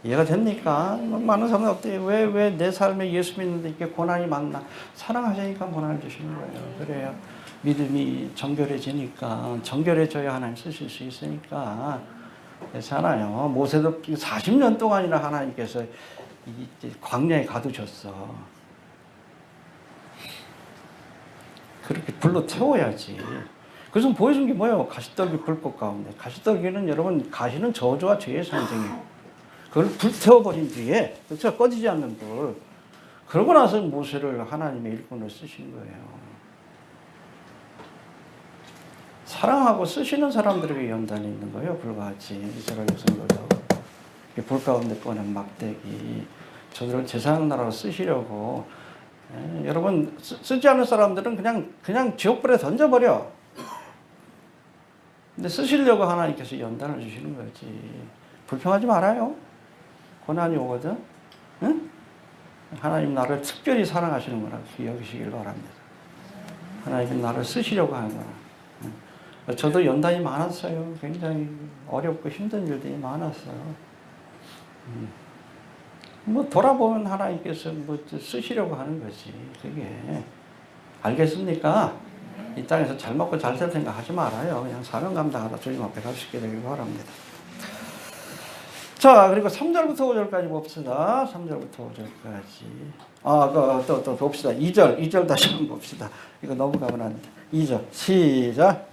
이해가 됩니까? 많은 사람들 어때요? 왜 내 삶에 예수 믿는데 이렇게 고난이 많나? 사랑하시니까 고난을 주시는 거예요. 그래요. 믿음이 정결해지니까, 정결해져야 하나님 쓰실 수 있으니까. 그렇잖아요. 모세도 40년 동안이나 하나님께서 광야에 가두셨어. 그렇게 불로 태워야지. 그래서 보여준 게 뭐예요? 가시떨기 불꽃 가운데. 가시떨기는 여러분, 가시는 저주와 죄의 상징이에요. 그걸 불태워버린 뒤에, 그렇죠? 꺼지지 않는 불. 그러고 나서 모세를 하나님의 일꾼으로 쓰신 거예요. 사랑하고 쓰시는 사람들에게 연단이 있는 거예요. 불같이. 이스라엘 백성들도. 불 가운데 꺼낸 막대기. 저들을 제사장 나라로 쓰시려고. 여러분, 쓰지 않는 사람들은 그냥 지옥불에 던져버려. 근데 쓰시려고 하나님께서 연단을 주시는 거지. 불평하지 말아요. 고난이 오거든. 응? 하나님 나를 특별히 사랑하시는 거라고 여기시길 바랍니다. 하나님이 나를 쓰시려고 하는 거라. 저도 연단이 많았어요. 굉장히 어렵고 힘든 일들이 많았어요. 뭐 돌아보면 하나님께서 뭐 쓰시려고 하는 거지. 그게 알겠습니까? 이 땅에서 잘 먹고 잘 살 생각 하지 말아요. 그냥 사명 감당하다 주님 앞에 갈 수 있게 되길 바랍니다. 자, 그리고 3절부터 5절까지 봅시다. 3절부터 5절까지. 또 봅시다. 2절 다시 한번 봅시다. 이거 넘어가면 안 돼. 2절 시작.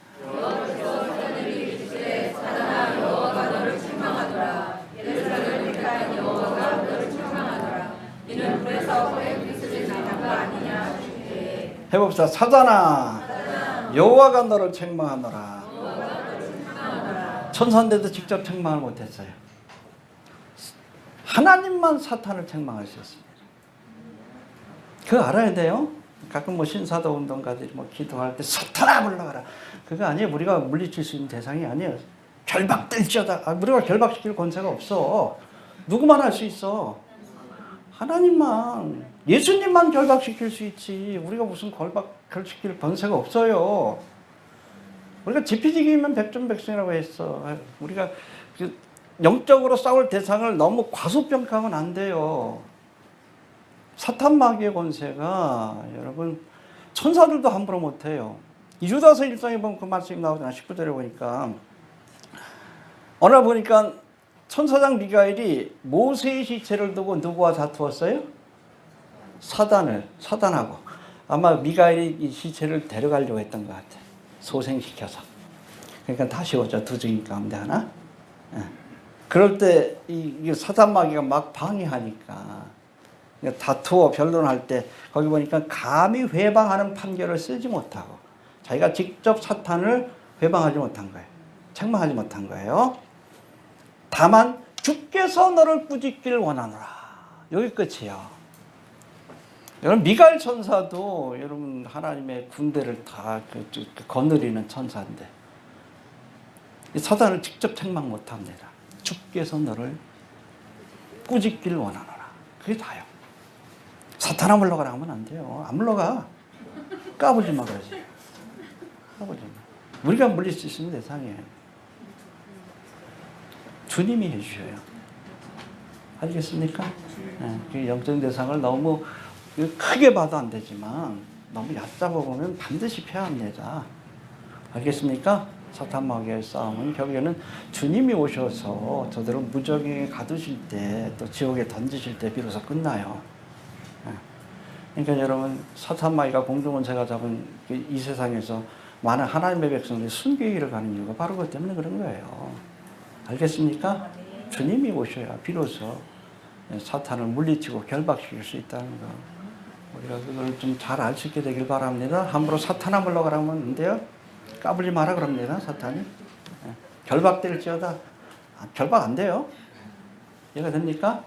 해봅시다. 사단아, 여호와가 너를 책망하노라. 천사인데도 직접 책망을 못했어요. 하나님만 사탄을 책망할 수 있습니다. 그거 알아야 돼요. 가끔 뭐 신사도 운동가들이 뭐 기도할 때 사탄아 물러가라. 그거 아니에요. 우리가 물리칠 수 있는 대상이 아니에요. 결박될지어다. 우리가 결박시킬 권세가 없어. 누구만 할 수 있어. 하나님만, 예수님만 결박시킬 수 있지. 우리가 무슨 결박시킬 권세가 없어요. 우리가 지피지기면 백전백승이라고 했어. 우리가 영적으로 싸울 대상을 너무 과소평가하면 안 돼요. 사탄 마귀의 권세가 여러분 천사들도 함부로 못해요. 유다서 1장에 보면 그 말씀이 나오잖아. 19절에 보니까 어느 날 보니까 천사장 미가엘이 모세의 시체를 두고 누구와 다투었어요? 사단하고. 아마 미가엘이 이 시체를 데려가려고 했던 것 같아. 소생시켜서. 그러니까 다시 오죠. 두 증인 가운데 하나. 그럴 때 이 사단 마귀가 막 방해하니까 다투어 변론할 때 거기 보니까 감히 회방하는 판결을 쓰지 못하고 자기가 직접 사탄을 회방하지 못한 거예요. 책망하지 못한 거예요. 다만 주께서 너를 꾸짖기를 원하노라. 여기 끝이에요. 여러분 미가엘 천사도 여러분 하나님의 군대를 다 거느리는 천사인데 이 사단을 직접 책망 못합니다. 주께서 너를 꾸짖기를 원하노라. 그게 다요. 사탄아 물러가라 하면 안 돼요. 안 물러가. 까불지 마 그러지. 까불지 마. 우리가 물릴 수 있는 대상이에요. 주님이 해주셔요. 알겠습니까? 네, 그 영적 대상을 너무 크게 봐도 안 되지만 너무 얕잡아 보면 반드시 패합니다. 알겠습니까? 사탄 마귀의 싸움은 결국에는 주님이 오셔서 저들을 무적에 가두실 때 또 지옥에 던지실 때 비로소 끝나요. 그러니까 여러분 사탄 마귀가 공중원세가 잡은 이 세상에서 많은 하나님의 백성들이 순교의 가는 이유가 바로 그것 때문에 그런 거예요. 알겠습니까? 주님이 오셔야 비로소 사탄을 물리치고 결박시킬 수 있다는 거. 우리가 그걸 좀 잘 알 수 있게 되길 바랍니다. 함부로 사탄아 물러가라면 안 돼요. 까불지 마라 그럽니다. 사탄이. 결박될지어다. 결박 안 돼요. 이해가 됩니까?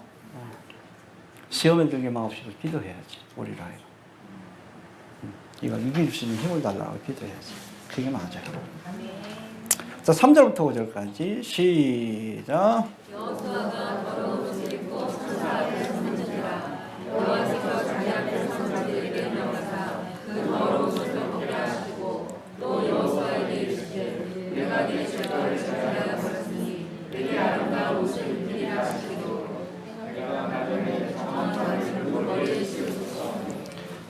시험에 들게 마옵시고 기도해야지. 우리를 하여. 이걸 이길 수 있는 힘을 달라고 기도해야지. 그게 맞아요. 자, 3절부터 5절까지 시작. 여호수아가 더러운 옷을 입고 천사 앞에 섰느니라. 여호와께서 자기 앞에 선 자들에게 명하사 그 더러운 옷을 벗게 하시고 또 여호수아에게 이르시되 내가 네 죄를 제하여 버렸으니 내게 아름다운 옷을 입히리라 하시기로 내가 나를 정한 가지를 머리에 씌우소서.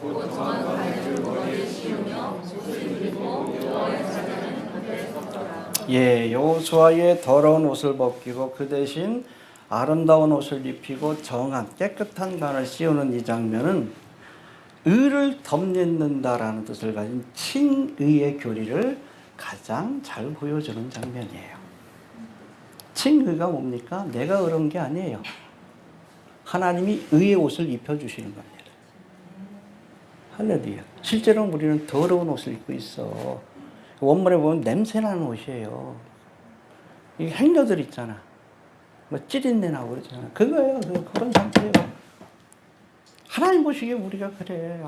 곧 정한 가지를 머리에 씌우며 옷을 입히고 여호와의 사자는 앞에 섰더라. 예, 여호수아의 더러운 옷을 벗기고 그 대신 아름다운 옷을 입히고 정한 깨끗한 관을 씌우는 이 장면은 의를 덧입는다라는 뜻을 가진 칭의의 교리를 가장 잘 보여주는 장면이에요. 칭의가 뭡니까? 내가 의로운 게 아니에요. 하나님이 의의 옷을 입혀주시는 겁니다. 할렐루야. 실제로 우리는 더러운 옷을 입고 있어. 원문에 보면 냄새나는 옷이에요. 이 행녀들 있잖아. 뭐 찌릿내 나고 그러잖아. 그거예요. 그런 상태예요. 하나님 보시기에 우리가 그래.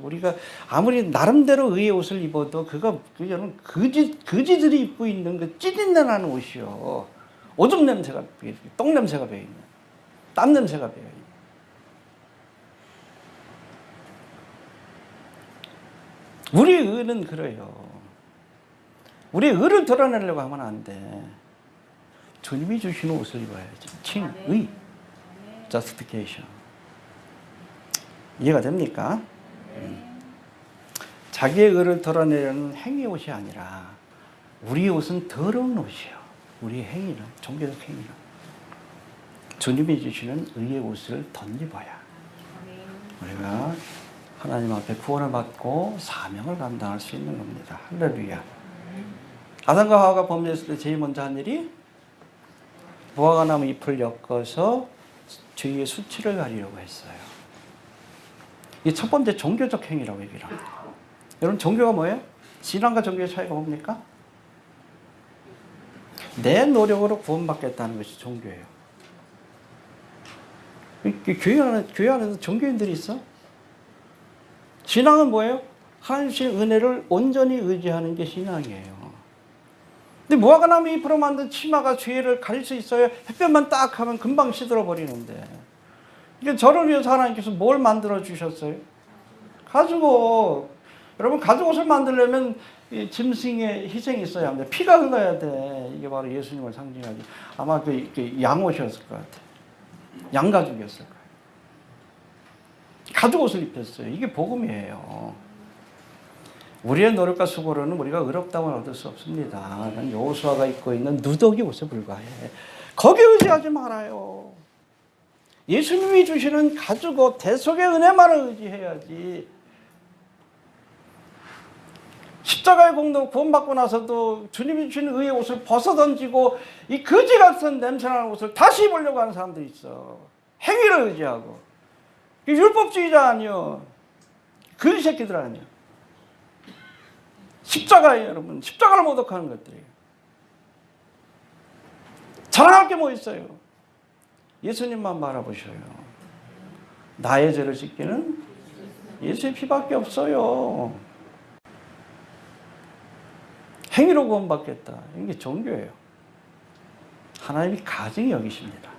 우리가 아무리 나름대로 의의 옷을 입어도 그거 그냥 거지들이 입고 있는 그 찌릿내 나는 옷이요. 오줌 냄새가, 똥 냄새가 배어있는, 땀 냄새가 배어있는. 우리 의는 그래요. 우리 의를 드러내려고 하면 안 돼. 주님이 주시는 옷을 입어야지. 칭의, justification. 이해가 됩니까? 자기의 의를 드러내려는 행위 옷이 아니라 우리 옷은 더러운 옷이에요. 우리의 행위는, 종교적 행위는 주님이 주시는 의의 옷을 덧입어야 우리가 하나님 앞에 구원을 받고 사명을 감당할 수 있는 겁니다. 할렐루야. 아담과 하와가 범죄했을 때 제일 먼저 한 일이 무화과나무 잎을 엮어서 죄의 수치를 가리려고 했어요. 이게 첫 번째 종교적 행위라고 얘기를 합니다. 여러분, 종교가 뭐예요? 신앙과 종교의 차이가 뭡니까? 내 노력으로 구원받겠다는 것이 종교예요. 교회 안에도 종교인들이 있어. 신앙은 뭐예요? 하나님 주신 은혜를 온전히 의지하는 게 신앙이에요. 근데 무화과나무 잎으로 만든 치마가 죄를 가릴 수 있어요? 햇볕만 딱 하면 금방 시들어 버리는데. 이게 저를 위해서 하나님께서 뭘 만들어 주셨어요? 가죽옷. 여러분, 가죽옷을 만들려면 짐승의 희생이 있어야 합니다. 피가 흘러야 돼. 이게 바로 예수님을 상징하지. 아마 그 양옷이었을 것 같아요. 양가죽이었을 거예요. 가죽옷을 입혔어요. 이게 복음이에요. 우리의 노력과 수고로는 우리가 의롭다고 얻을 수 없습니다. 여호수아가 입고 있는 누더기 옷에 불과해. 거기에 의지하지 말아요. 예수님이 주시는 가죽옷, 대속의 은혜만을 의지해야지. 십자가의 공로 구원받고 나서도 주님이 주신 의의 옷을 벗어던지고 이 거지 같은 냄새나는 옷을 다시 입으려고 하는 사람들이 있어. 행위를 의지하고. 율법주의자 아니요. 그 새끼들 아니요. 십자가예요, 여러분. 십자가를 모독하는 것들이에요. 자랑할 게 뭐 있어요? 예수님만 바라보셔요. 나의 죄를 씻기는 예수의 피밖에 없어요. 행위로 구원받겠다. 이게 종교예요. 하나님이 가증히 여기십니다.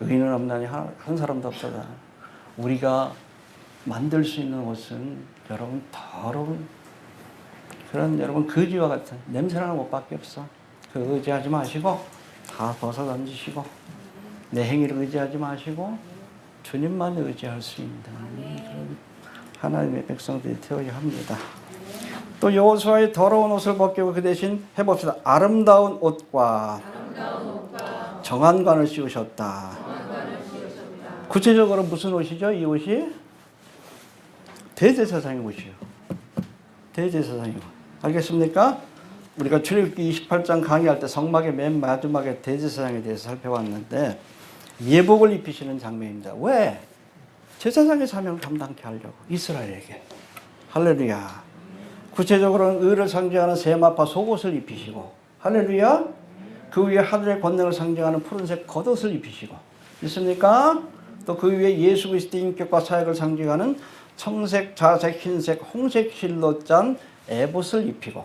의인은 없나니 한 사람도 없다. 우리가 만들 수 있는 옷은 여러분 더러운 그런 여러분 거지와 같은 냄새나는 옷밖에 없어. 그 의지하지 마시고 다 벗어 던지시고 내 행위를 의지하지 마시고 주님만 의지할 수 있는 그런 하나님의 백성들이 되어야 합니다. 또 여호수아의 더러운 옷을 벗기고 그 대신 해봅시다. 아름다운 옷과 정한관을 씌우셨다. 구체적으로 무슨 옷이죠? 이 옷이 대제사장의 옷이요. 대제사장의 옷. 알겠습니까? 우리가 출애굽기 28장 강의할 때 성막의 맨 마지막에 대제사장에 대해서 살펴봤는데 예복을 입히시는 장면입니다. 왜? 제사장의 사명을 감당케 하려고 이스라엘에게. 할렐루야. 구체적으로는 의를 상징하는 세마파 속옷을 입히시고 할렐루야. 그 위에 하늘의 권능을 상징하는 푸른색 겉옷을 입히시고 있습니까? 또 그 위에 예수 그리스도의 인격과 사역을 상징하는 청색, 자색, 흰색, 홍색 실로 짠 에봇을 입히고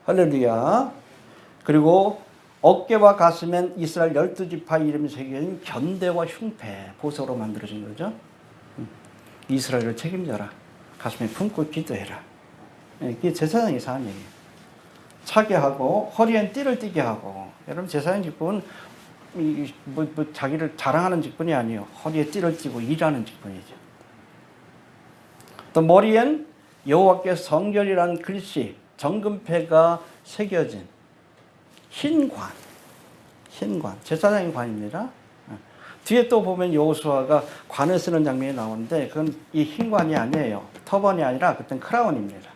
할렐루야. 그리고 어깨와 가슴엔 이스라엘 12지파 이름이 새겨진 견대와 흉패 보석으로 만들어진 거죠. 이스라엘을 책임져라. 가슴에 품고 기도해라. 이게 제사장의 사명이에요. 차게 하고 허리엔 띠를 띠게 하고. 여러분, 제사장 직분은 자기를 자랑하는 직분이 아니에요. 허리에 띠를 띠고 일하는 직분이죠. 또 머리엔 여호와께서 성결이라는 글씨 정금패가 새겨진 흰관, 제사장의 관입니다. 뒤에 또 보면 여호수아가 관을 쓰는 장면이 나오는데 그건 이 흰관이 아니에요. 터번이 아니라 그때는 크라운입니다.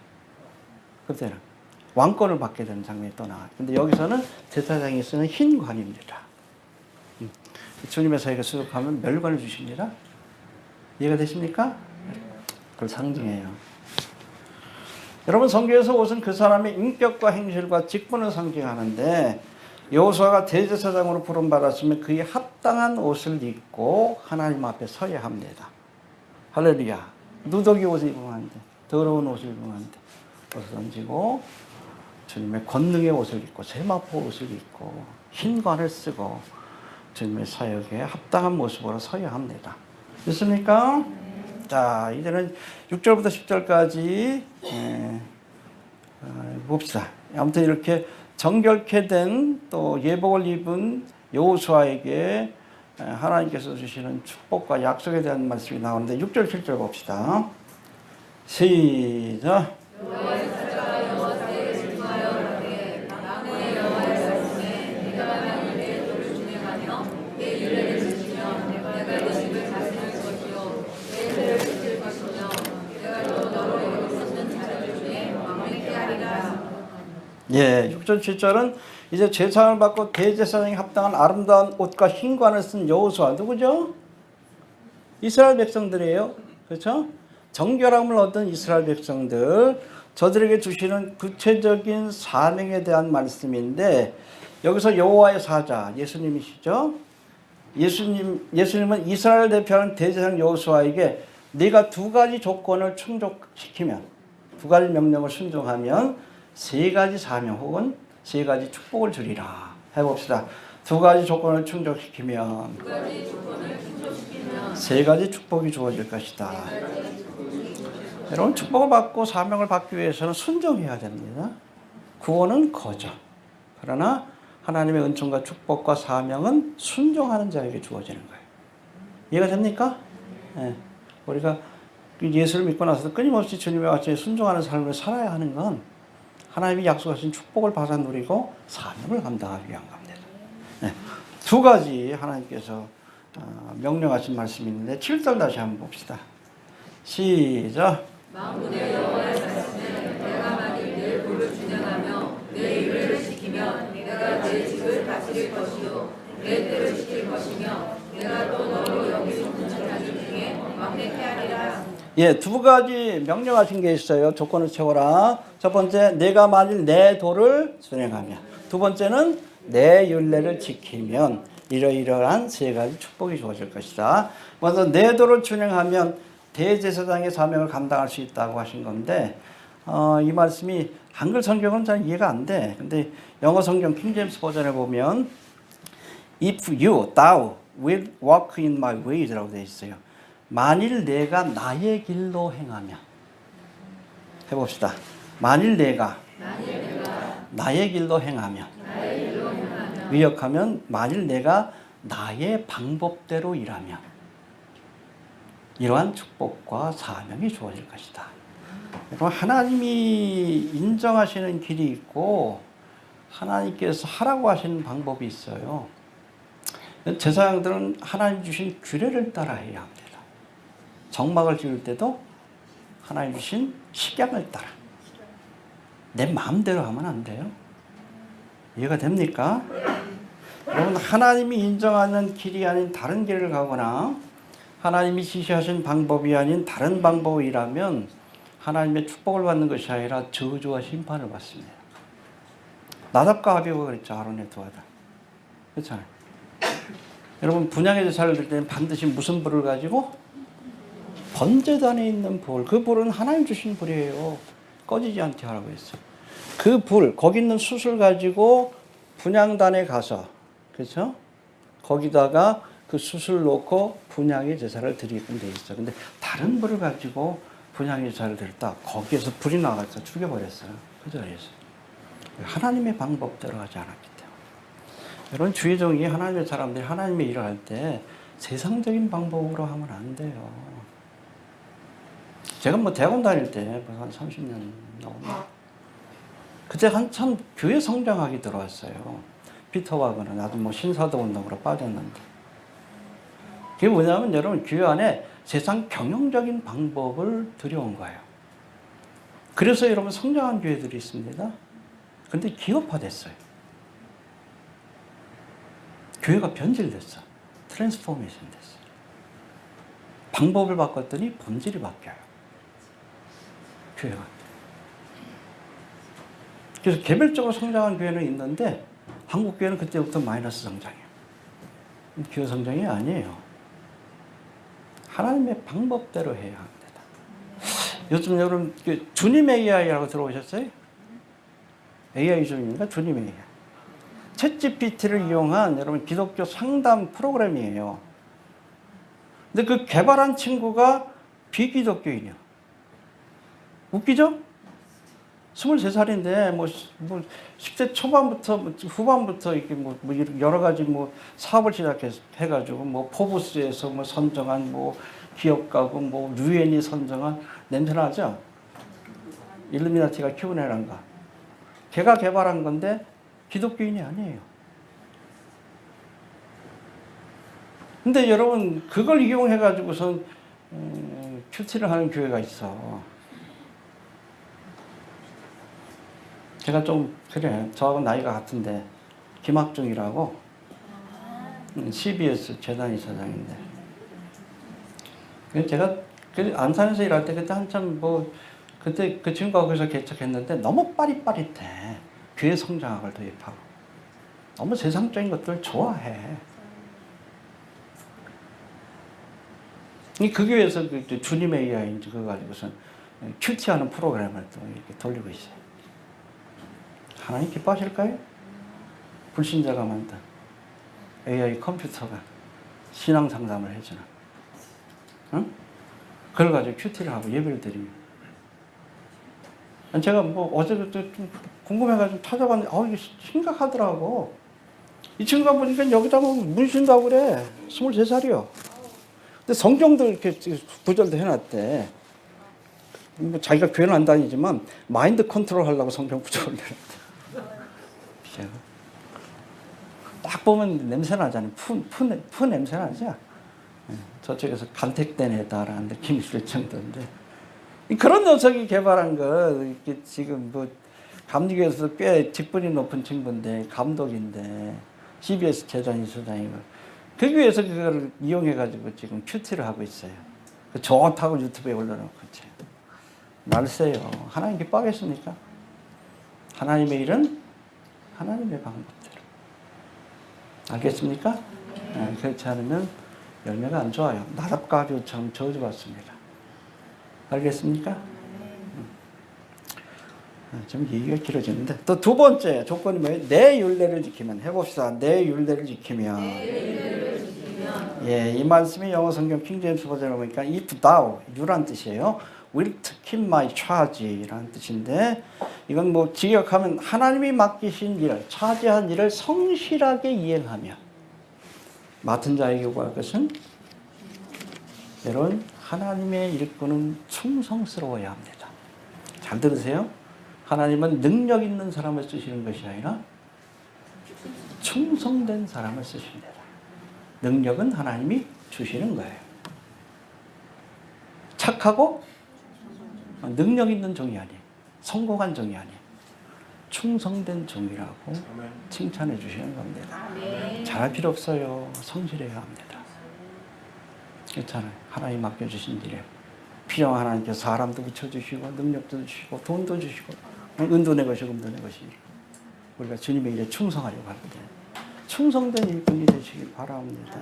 그때는 왕권을 받게 되는 장면이 또 나와요. 근데 여기서는 제사장이 쓰는 흰관입니다. 주님의 사역을 수록하면 멸관을 주십니다. 이해가 되십니까? 그걸 상징해요. 여러분, 성경에서 옷은 그 사람의 인격과 행실과 직분을 상징하는데 여호수아가 대제사장으로 부름받았으면 그에 합당한 옷을 입고 하나님 앞에 서야 합니다. 할렐루야. 누더기 옷을 입으면 안 돼. 더러운 옷을 입으면 안 돼. 옷을 던지고 주님의 권능의 옷을 입고 세마포 옷을 입고 흰관을 쓰고 주님의 사역에 합당한 모습으로 서야 합니다. 있습니까? 자, 이제는 6절부터 10절까지 봅시다. 아무튼 이렇게 정결케 된 또 예복을 입은 여호수아에게 하나님께서 주시는 축복과 약속에 대한 말씀이 나오는데 6절 7절 봅시다. 시작. 예, 6절 7절은 이제 제사를 받고 대제사장에 합당한 아름다운 옷과 흰관을 쓴 여호수아 누구죠? 이스라엘 백성들이에요. 그렇죠? 정결함을 얻은 이스라엘 백성들, 저들에게 주시는 구체적인 사명에 대한 말씀인데 여기서 여호와의 사자 예수님이시죠? 예수님은 이스라엘 대표하는 대제사장 여호수아에게 네가 두 가지 조건을 충족시키면, 두 가지 명령을 순종하면 세 가지 사명 혹은 세 가지 축복을 주리라. 해봅시다. 두 가지 조건을 충족시키면 세 가지 축복이 주어질 것이다. 여러분, 축복을 받고 사명을 받기 위해서는 순종해야 됩니다. 구원은 거저. 그러나 하나님의 은총과 축복과 사명은 순종하는 자에게 주어지는 거예요. 이해가 됩니까? 네. 우리가 예수를 믿고 나서도 끊임없이 주님의 말씀에 순종하는 삶을 살아야 하는 건 하나님이 약속하신 축복을 받아 누리고 사명을 감당하기 위한 겁니다. 네. 두 가지 하나님께서 명령하신 말씀이 있는데 7절 다시 한번 봅시다. 시작. 만군의 여호와의 말씀은 내가 만일 내 법을 준행하며 내 율례를 지키면 내가 내 집을 다스릴 것이요 내 때를 지킬 것이며 내가 또 너로 여기 있는 자들 중에 왕래케 하리라. 예, 두 가지 명령하신 게 있어요. 조건을 채워라. 첫 번째, 내가 만일 내 도를 순행하면. 두 번째는 내 율례를 지키면 이러이러한 세 가지 축복이 주어질 것이다. 먼저 내 도를 준행하면 대제사장의 사명을 감당할 수 있다고 하신 건데 이 말씀이 한글 성경은 잘 이해가 안 돼. 근데 영어 성경 킹제임스 버전에 보면 If you, thou will walk in my ways라고 되어 있어요. 만일 내가 나의 길로 행하면. 해봅시다. 만일 내가 나의 길로 행하면. 위역하면 만일 내가 나의 방법대로 일하면 이러한 축복과 사명이 주어질 것이다. 여러분, 하나님이 인정하시는 길이 있고 하나님께서 하라고 하시는 방법이 있어요. 제사장들은 하나님 주신 규례를 따라 해야 합니다. 정막을 지을 때도 하나님 주신 식양을 따라. 내 마음대로 하면 안 돼요. 이해가 됩니까? 여러분, 하나님이 인정하는 길이 아닌 다른 길을 가거나 하나님이 지시하신 방법이 아닌 다른 방법을 일하면 하나님의 축복을 받는 것이 아니라 저주와 심판을 받습니다. 나답과 아비후가 그랬죠. 아론의 두 아들. 그렇잖아요. 여러분, 분향의 제사를 드릴 때는 반드시 무슨 불을 가지고? 번제단에 있는 불. 그 불은 하나님 주신 불이에요. 꺼지지 않게 하라고 했어요. 그 불, 거기 있는 숯을 가지고 분향단에 가서, 그렇죠? 거기다가 그 숯을 놓고 분향의 제사를 드리게끔 돼 있어요. 근데 다른 불을 가지고 분향의 제사를 드렸다. 거기에서 불이 나가서 죽여버렸어요. 그 자리에서. 하나님의 방법대로 하지 않았기 때문에. 여러분, 주의 종이 하나님의 사람들이 하나님의 일을 할 때 세상적인 방법으로 하면 안 돼요. 제가 뭐 대학원 다닐 때 벌써 한 30년 넘었나? 그때 한참 교회 성장하기 들어왔어요. 피터와그는 나도 뭐 신사도 운동으로 빠졌는데. 그게 뭐냐면 여러분, 교회 안에 세상 경영적인 방법을 들여온 거예요. 그래서 여러분 성장한 교회들이 있습니다. 근데 기업화됐어요. 교회가 변질됐어. 트랜스포메이션 됐어. 방법을 바꿨더니 본질이 바뀌어요. 교회가. 그래서 개별적으로 성장한 교회는 있는데 한국 교회는 그때부터 마이너스 성장이에요. 교회 성장이 아니에요. 하나님의 방법대로 해야 합니다. 요즘 여러분 주님 AI라고 들어오셨어요? AI 중입니까? 주님 AI. 챗GPT를 이용한 여러분 기독교 상담 프로그램이에요. 근데 그 개발한 친구가 비기독교인이요. 웃기죠? 23살인데 뭐 10대 초반부터 후반부터 이렇게 뭐 여러 가지 뭐 사업을 시작해가지고 뭐 포브스에서 뭐 선정한 뭐 기업가고 뭐 유엔이 선정한 냄새나죠? 일루미나티가 키운 애란가. 걔가 개발한 건데 기독교인이 아니에요. 근데 여러분 그걸 이용해가지고선 큐티를 하는 교회가 있어. 제가 좀 그래 저하고 나이가 같은데 김학중이라고 CBS 재단 이사장인데 제가 안산에서 일할 때 그때 한참 뭐 그때 그 친구가 거기서 개척했는데 너무 빠릿빠릿해. 교회 성장학을 도입하고 너무 세상적인 것들을 좋아해. 그 교회에서 그 주님의 이야기 그거 가지고선 큐티하는 프로그램을 또 이렇게 돌리고 있어요. 하나님 기뻐하실까요? 불신자가 만든 AI 컴퓨터가 신앙 상담을 해주는, 응? 그걸 가지고 큐티를 하고 예배를 드립니다. 제가 뭐 어제부터 좀 궁금해가지고 찾아봤는데, 이게 심각하더라고. 이 친구가 보니까 여기다 뭐 문신다고 그래. 23살이요. 근데 성경도 이렇게 구절도 해놨대. 뭐 자기가 교회는 안 다니지만 마인드 컨트롤 하려고 성경 구절을 내놨대. 딱 보면 냄새 나잖아요. 푸 냄새 나죠? 저쪽에서 간택된 애다라는 느낌이 들 정도인데. 그런 녀석이 개발한 거, 이렇게 지금 뭐, 감리교에서 꽤 직분이 높은 친구인데, 감독인데, CBS 재단 이사장이고, 그 교회에서 그걸 이용해가지고 지금 큐티를 하고 있어요. 좋다고 유튜브에 올려놓고, 날쌔요. 하나님 기뻐하겠습니까? 하나님의 일은 하나님의 방법대로. 알겠습니까? 그렇지 않으면 열매가 안 좋아요. 나답가류처럼 저주받습니다. 알겠습니까? 좀 얘기가 길어지는데 또 두 번째 조건이 뭐예요? 내 율례를 지키면. 해봅시다. 내 율례를 지키면. 예, 이 말씀이 영어 성경 킹제임스 버전으로 보니까 if thou, you란 뜻이에요. will keep my charge라는 뜻인데, 이건 뭐 직역하면 하나님이 맡기신 일, 차지한 일을 성실하게 이행하며. 맡은 자에게 요구할 것은 여러분, 하나님의 일꾼은 충성스러워야 합니다. 잘 들으세요. 하나님은 능력 있는 사람을 쓰시는 것이 아니라 충성된 사람을 쓰십니다. 능력은 하나님이 주시는 거예요. 착하고 능력 있는 종이 아니에요. 성공한 종이 아니에요. 충성된 종이라고 칭찬해 주시는 겁니다. 잘할 필요 없어요. 성실해야 합니다. 괜찮아요. 하나님 맡겨주신 일에 필요한 하나님께서 사람도 붙여주시고 능력도 주시고 돈도 주시고 은도 내 것이고 금도 내 것이 우리가 주님의 일에 충성하려고 하거든요. 충성된 일꾼이 되시길 바랍니다.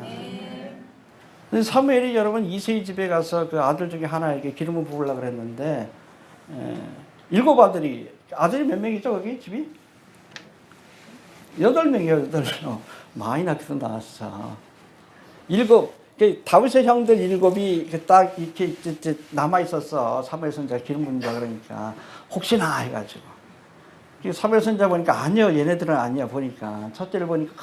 사무엘이 여러분 이새의 집에 가서 그 아들 중에 하나에게 기름을 부으려고 그랬는데 7 아들이 몇 명이죠 거기 집이? 8명이요. 8명. 많이 낳기도 낳았어. 7 다윗의 형들 7이 딱 이렇게 남아 있었어. 사무엘 선지자 기름 부은다 그러니까 혹시나 해가지고 사무엘 선지자 보니까 아니요, 얘네들은 아니야. 보니까 첫째를 보니까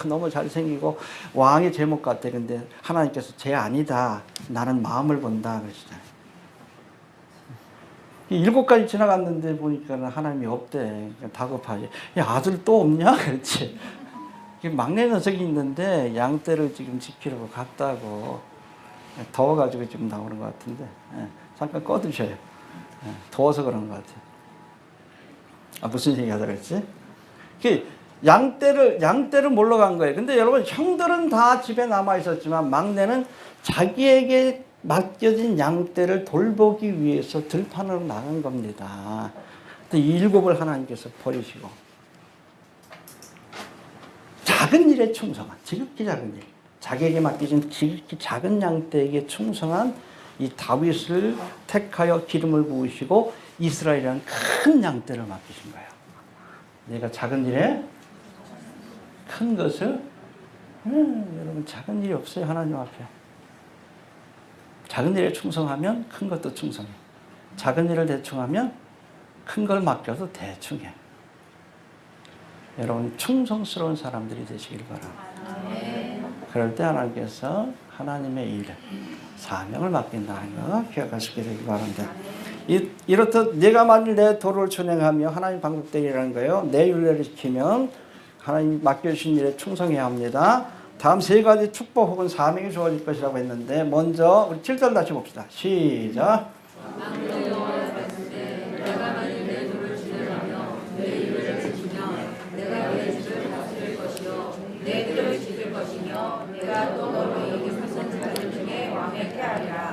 너무 잘생기고 왕의 제목 같아. 근데 하나님께서 쟤 아니다. 나는 마음을 본다 그러시잖아요. 7까지 지나갔는데 보니까 하나님이 없대. 다급하지. 야, 아들 또 없냐? 그렇지. 막내 녀석이 있는데 양떼를 지금 지키려고 갔다고. 더워가지고 지금 나오는 것 같은데 잠깐 꺼두셔요. 더워서 그런 것 같아요. 무슨 얘기 하자 그랬지? 양떼를 몰러 간 거예요. 근데 여러분 형들은 다 집에 남아 있었지만 막내는 자기에게 맡겨진 양떼를 돌보기 위해서 들판으로 나간 겁니다. 근데 이 7을 하나님께서 버리시고 작은 일에 충성한, 지극히 작은 일, 자기에게 맡겨진 지극히 작은 양떼에게 충성한 이 다윗을 택하여 기름을 부으시고 이스라엘이라는 큰 양떼를 맡기신 거예요. 내가 작은 일에 큰 것을 여러분 작은 일이 없어요. 하나님 앞에 작은 일에 충성하면 큰 것도 충성해. 작은 일을 대충하면 큰 걸 맡겨도 대충해. 여러분 충성스러운 사람들이 되시길 바랍니다. 그럴 때 하나님께서 하나님의 일, 사명을 맡긴다는 거 기억하시게 되기 바랍니다. 이렇듯 내가 만일 내 도를 준행하며 하나님 방법대로라는 거예요. 내 윤례를 지키면 하나님 맡겨주신 일에 충성해야 합니다. 다음 세 가지 축복 혹은 사명이 주어질 것이라고 했는데 먼저 우리 7절 다시 봅시다. 시작.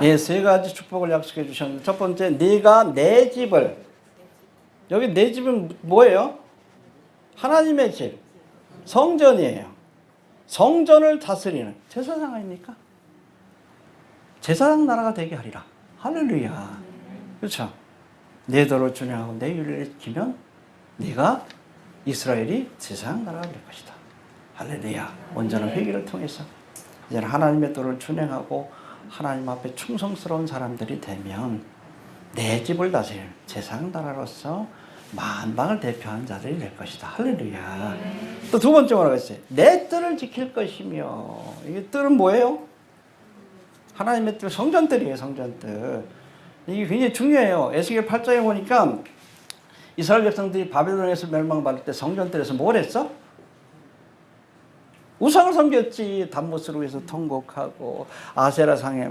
예, 세 가지 축복을 약속해 주셨는데 첫 번째, 네가 내 집을, 여기 내 집은 뭐예요? 하나님의 집, 성전이에요. 성전을 다스리는 제사장 아닙니까? 제사장 나라가 되게 하리라. 할렐루야. 그렇죠? 내 도를 준행하고 내 윤리를 지키면 네가 이스라엘이 제사장 나라가 될 것이다. 할렐루야. 온전한 회개를 통해서 이제는 하나님의 도를 준행하고 하나님 앞에 충성스러운 사람들이 되면 내 집을 다스리는 제사장 나라로서 만방을 대표하는 자들이 될 것이다. 할렐루야. 또 두 번째 뭐라고 했어요? 내 뜰을 지킬 것이며. 이게 뜰은 뭐예요? 하나님의 뜰, 성전뜰이에요. 성전뜰. 이게 굉장히 중요해요. 에스겔 8장에 보니까 이스라엘 백성들이 바벨론에서 멸망받을 때 성전뜰에서 뭘 했어? 우상을 섬겼지. 단못으로 위해서 통곡하고 아세라상에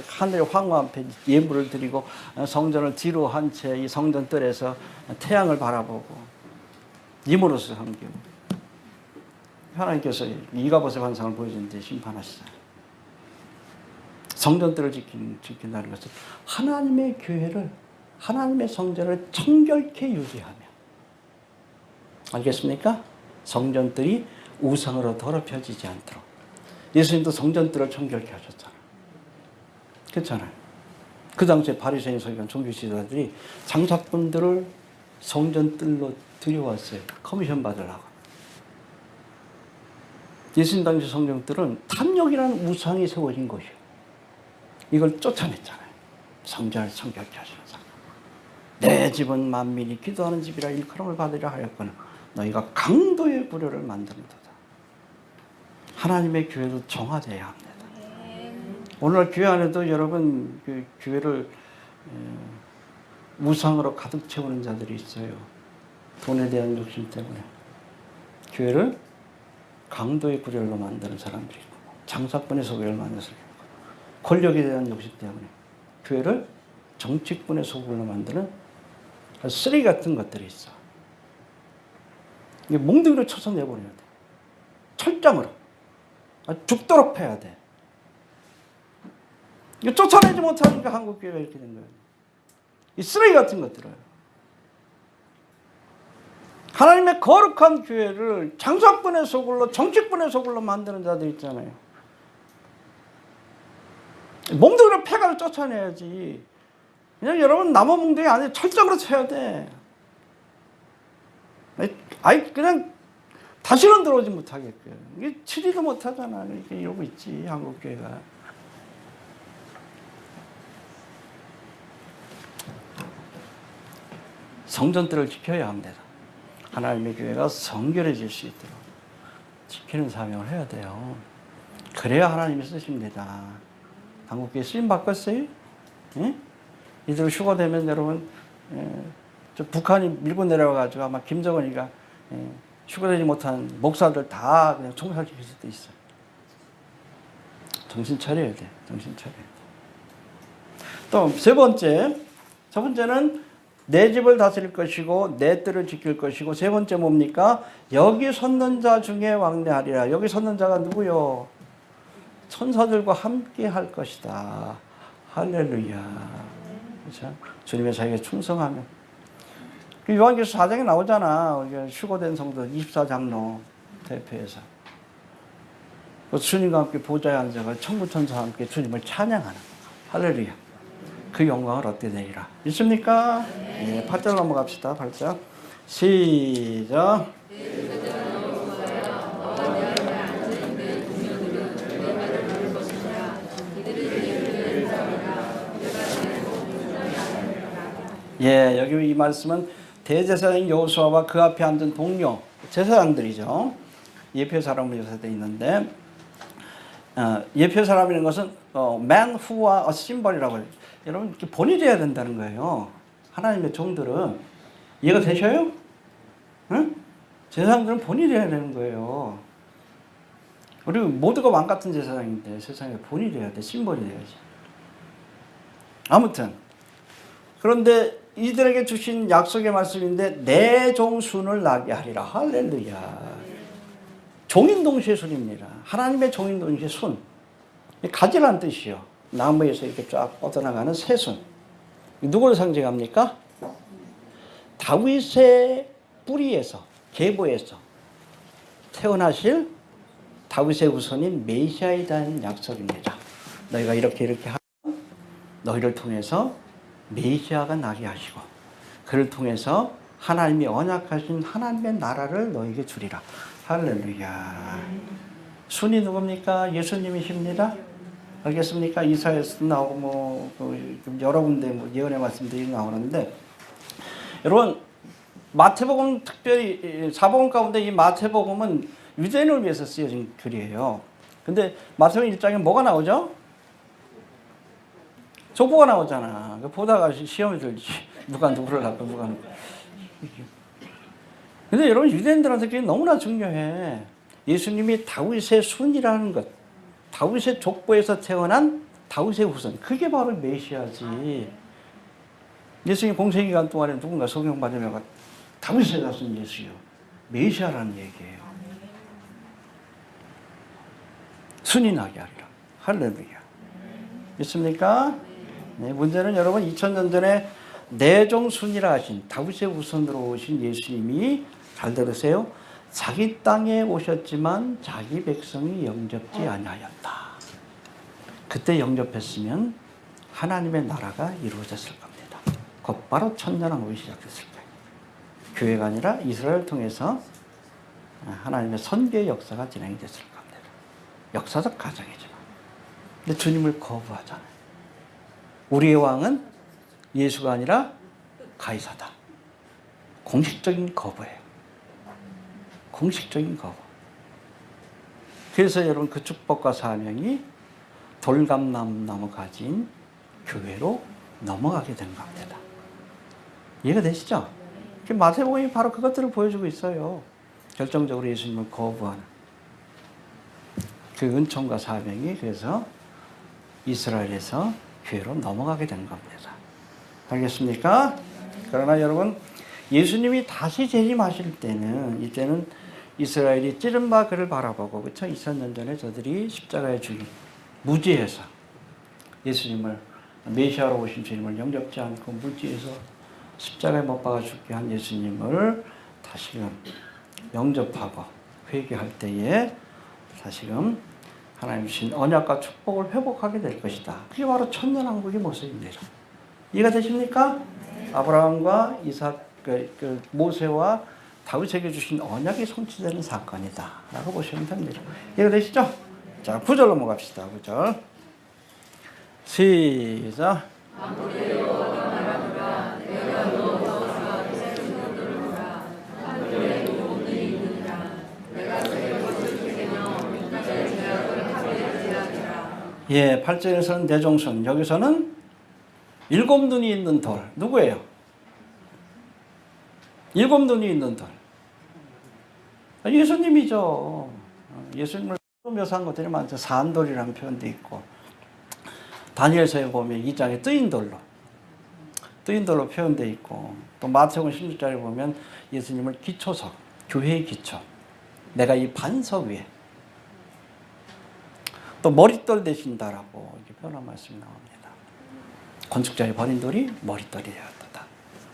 하늘 황후 앞에 예물을 드리고 성전을 뒤로 한 채 이 성전뜰에서 태양을 바라보고 임으로써 섬기고 하나님께서 이가봇의 환상을 보여주는데 심판하시잖아요. 성전뜰을 지킨다는 것은 하나님의 교회를, 하나님의 성전을 청결케 유지하며, 알겠습니까? 성전뜰이 우상으로 더럽혀지지 않도록. 예수님도 성전뜰을 청결케 하셨잖아요. 그렇잖아요. 그 당시에 바리새인 서기관 종교 지도자들이 장사꾼들을 성전뜰로 들여왔어요. 커미션 받으려고. 예수님 당시 성전뜰은 탐욕이라는 우상이 세워진 것이요. 이걸 쫓아냈잖아요. 성전을 청결케 하시는 사람. 내 집은 만민이 기도하는 집이라 일컬음을 받으려 하였거늘 너희가 강도의 구려를 만드는도다. 하나님의 교회도 정화되어야 합니다. 오늘 교회 안에도 여러분 그 교회를 우상으로 가득 채우는 자들이 있어요. 돈에 대한 욕심 때문에 교회를 강도의 구렬로 만드는 사람들이 있고, 장사꾼의 소굴을 만드는 사람들이 있고, 권력에 대한 욕심 때문에 교회를 정치꾼의 소굴로 만드는 쓰레기 같은 것들이 있어. 이게 몽둥이로 쳐서 내버려야 돼. 철장으로. 죽도록 패야 돼. 이거 쫓아내지 못하니까 한국교회가 이렇게 된 거예요. 이 쓰레기 같은 것들을. 하나님의 거룩한 교회를 장사꾼의 소굴로, 정치꾼의 소굴로 만드는 자들 있잖아요. 몽둥이로 패가지고 쫓아내야지. 그냥 여러분 나무 몽둥이 아니라 철장으로 쳐야 돼. 아이 그냥 다시는 들어오지 못하게끔. 이게 치리도 못하잖아. 이렇게 이러고 있지 한국교회가. 성전들을 지켜야 합니다. 하나님의 교회가 성결해질 수 있도록 지키는 사명을 해야 돼요. 그래야 하나님이 쓰십니다. 한국교회 쓰임 바꿨어요? 예? 이대로 휴가 되면 여러분 저 북한이 밀고 내려와가지고 아마 김정은이가 휴가되지 못한 목사들 다 그냥 총살시킬 수도 있어요. 정신 차려야 돼. 정신 차려야 돼. 또 세 번째, 첫 번째는 내 집을 다스릴 것이고 내 뜰을 지킬 것이고, 세 번째 뭡니까? 여기 섰는 자 중에 왕래하리라. 여기 섰는 자가 누구요? 천사들과 함께 할 것이다. 할렐루야. 그렇죠? 주님의 자에게 충성하면. 요한계시록 4장에 나오잖아. 휴거된 성도 24장로 대표해서. 주님과 함께 보좌에 앉아가 천군 천사와 함께 주님을 찬양하는. 할렐루야. 그 영광을 얻게 되리라. 있습니까? 네, 8절 넘어갑시다. 8절. 시작. 예, 여기 이 말씀은 대제사장 여호수아와 그 앞에 앉은 동료 제사장들이죠. 예표 사람으로 묘사되어 있는데 예표 사람이라는 것은 man who와 a symbol이라고 해요. 여러분 이렇게 본이 돼야 된다는 거예요. 하나님의 종들은 이해가 되셔요? 응? 제사장들은 본이 돼야 되는 거예요. 우리 모두가 왕 같은 제사장인데 세상에 본이 돼야 돼. 심벌이 돼야지. 아무튼 그런데 이들에게 주신 약속의 말씀인데 내 종순을 나게 하리라. 할렐루야. 종인 동시에 순입니다. 하나님의 종인 동시에 순. 가지란 뜻이요. 나무에서 이렇게 쫙 뻗어나가는 새순. 누구를 상징합니까? 다윗의 뿌리에서, 계보에서 태어나실 다윗의 후손인 메시아에 대한 약속입니다. 너희가 이렇게 하면 너희를 통해서 메시아가 나게 하시고 그를 통해서 하나님이 언약하신 하나님의 나라를 너희에게 주리라. 할렐루야. 순이 누굽니까? 예수님이십니다. 알겠습니까? 이사야에서도 나오고 여러 군데 예언의 말씀들이 나오는데 여러분 마태복음 특별히 사복음 가운데 이 마태복음은 유대인을 위해서 쓰여진 글이에요. 근데 마태복음 1장에 뭐가 나오죠? 족보가 나오잖아. 보다가 시험이 들지. 누가 누구를 낳고 누가 누구. 근데 여러분 유대인들한테 그게 너무나 중요해. 예수님이 다윗의 순이라는 것. 다윗의 족보에서 태어난 다윗의 후손. 그게 바로 메시아지. 예수님 공생기간 동안에 누군가 소경받으면 다윗의 자손 예수요. 메시아라는 얘기예요. 순이 나게 하리라. 할렐루야. 믿습니까? 네, 문제는 여러분 2000년 전에 내종순이라 하신 다윗의 후손으로 오신 예수님이 잘 들으세요. 자기 땅에 오셨지만 자기 백성이 영접지 아니하였다. 그때 영접했으면 하나님의 나라가 이루어졌을 겁니다. 곧바로 천년왕국이 시작됐을 거예요. 교회가 아니라 이스라엘을 통해서 하나님의 선교의 역사가 진행이 됐을 겁니다. 역사적 과정이지만. 근데 주님을 거부하잖아요. 우리의 왕은 예수가 아니라 가이사다. 공식적인 거부예요. 공식적인 거부. 그래서 여러분 그 축복과 사명이 돌감나무 가진 교회로 넘어가게 된 겁니다. 이해가 되시죠? 마태복음이 바로 그것들을 보여주고 있어요. 결정적으로 예수님을 거부하는 그 은총과 사명이 그래서 이스라엘에서 교회로 넘어가게 된 겁니다. 알겠습니까? 그러나 여러분 예수님이 다시 재림하실 때는 이때는 이스라엘이 찌른 바 그를 바라보고 그쵸? 2000년 전에 저들이 십자가에 죽인 무지해서 예수님을 메시아로 오신 주님을 영접지 않고 무지해서 십자가에 못 박아 죽게 한 예수님을 다시금 영접하고 회개할 때에 다시금 하나님 주신 언약과 축복을 회복하게 될 것이다. 그게 바로 천년왕국의 모습입니다. 이해가 되십니까? 아브라함과 이삭, 모세와 다윗에게 주신 언약이 성취되는 사건이다 라고 보시면 됩니다. 이해가 되시죠? 자, 9절 넘어갑시다. 9절 시작. 예, 8절에서는 내종손, 여기서는 7눈이 있는 돌. 누구예요? 7눈이 있는 돌. 예수님이죠. 예수님을 묘사한 것들이 많죠. 산돌이라는 표현도 있고, 다니엘서에 보면 2장에 뜨인 돌로 표현되어 있고, 또 마태복음 16장에 보면 예수님을 기초석, 교회의 기초, 내가 이 반석 위에 또 머릿돌 되신다라고 이렇게 표현한 말씀이 나옵니다. 건축자의 버린 돌이 머릿돌이 되었다.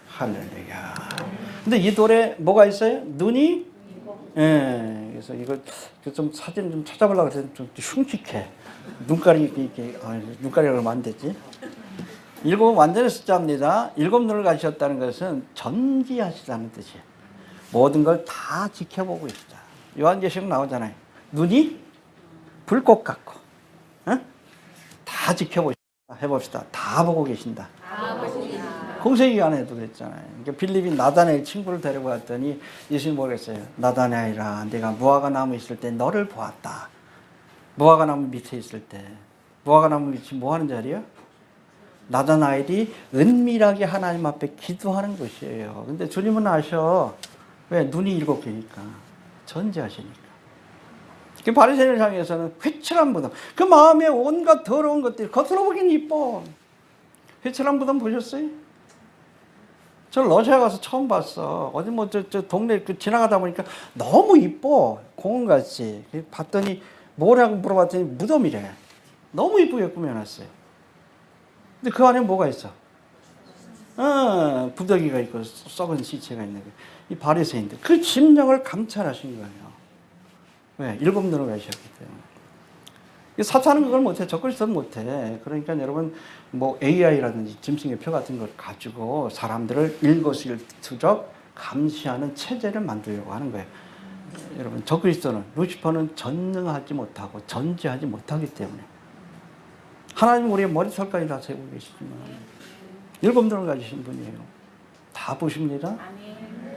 할렐루야. 근데 이 돌에 뭐가 있어요? 눈이? 예. 그래서 이거 좀 사진 좀 찾아보려고 했는데 좀 흉측해. 눈가리 이렇게 눈가리가 그러면 안 되지. 7은 완전히 숫자입니다. 7눈을 가지셨다는 것은 전지하시다는 뜻이에요. 모든 걸 다 지켜보고 계시다. 요한계시록 나오잖아요. 눈이 불꽃 같고, 다 지켜보시다. 해봅시다. 다 보고 계신다. 공생기간에도 그랬잖아요. 그러니까 빌립이 나다나엘 친구를 데리고 왔더니 예수님이 뭐랬어요? 나다나엘아, 내가 무화과 나무 있을 때 너를 보았다. 무화과 나무 밑에 있을 때. 무화과 나무 밑이 뭐 하는 자리야? 나다나엘이 은밀하게 하나님 앞에 기도하는 곳이에요. 근데 주님은 아셔. 왜? 눈이 7개니까. 전지하시니까. 그 바리새인을 향해서는 회칠한 무덤. 그 마음에 온갖 더러운 것들이 겉으로 보기는 이뻐. 회칠한 무덤 보셨어요? 저 러시아 가서 처음 봤어. 어디 뭐 저 동네 지나가다 보니까 너무 이뻐. 공원같이. 봤더니 뭐라고 물어봤더니 무덤이래. 너무 이쁘게 꾸며놨어요. 근데 그 안에 뭐가 있어? 부더기가 있고 썩은 시체가 있는 거예요. 이 바리새인들. 그 심령을 감찰하신 거예요. 왜? 7 눈으로 가셨기 때문에. 사탄은 그걸 못해. 적그리스도는 못해. 그러니까 여러분 뭐 AI라든지 짐승의 표 같은 걸 가지고 사람들을 일거수일투족 감시하는 체제를 만들려고 하는 거예요. 여러분 적그리스도는 루시퍼는 전능하지 못하고 전지하지 못하기 때문에 하나님 우리의 머리털까지 다 세고 계시지만 7 눈을 가지신 분이에요. 다 보십니다.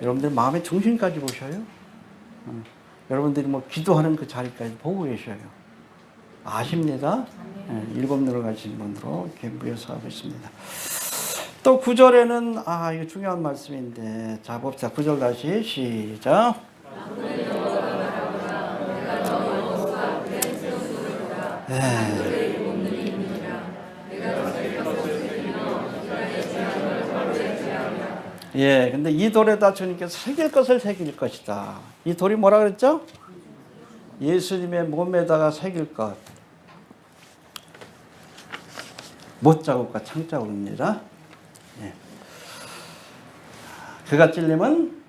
여러분들 마음의 중심까지 보셔요. 여러분들이 뭐 기도하는 그 자리까지 보고 계셔요. 아십니다. 7 눈을 가진 분으로 이렇게 묘사하고 있습니다. 또 9절에는 이거 중요한 말씀인데 자 봅시다. 9절 다시 시작. 예, 근데 이 돌에다 주님께서 새길 것을 새길 것이다. 이 돌이 뭐라 그랬죠? 예수님의 몸에다가 새길 것. 못자국과 창자국입니다. 예. 그가 찔림은,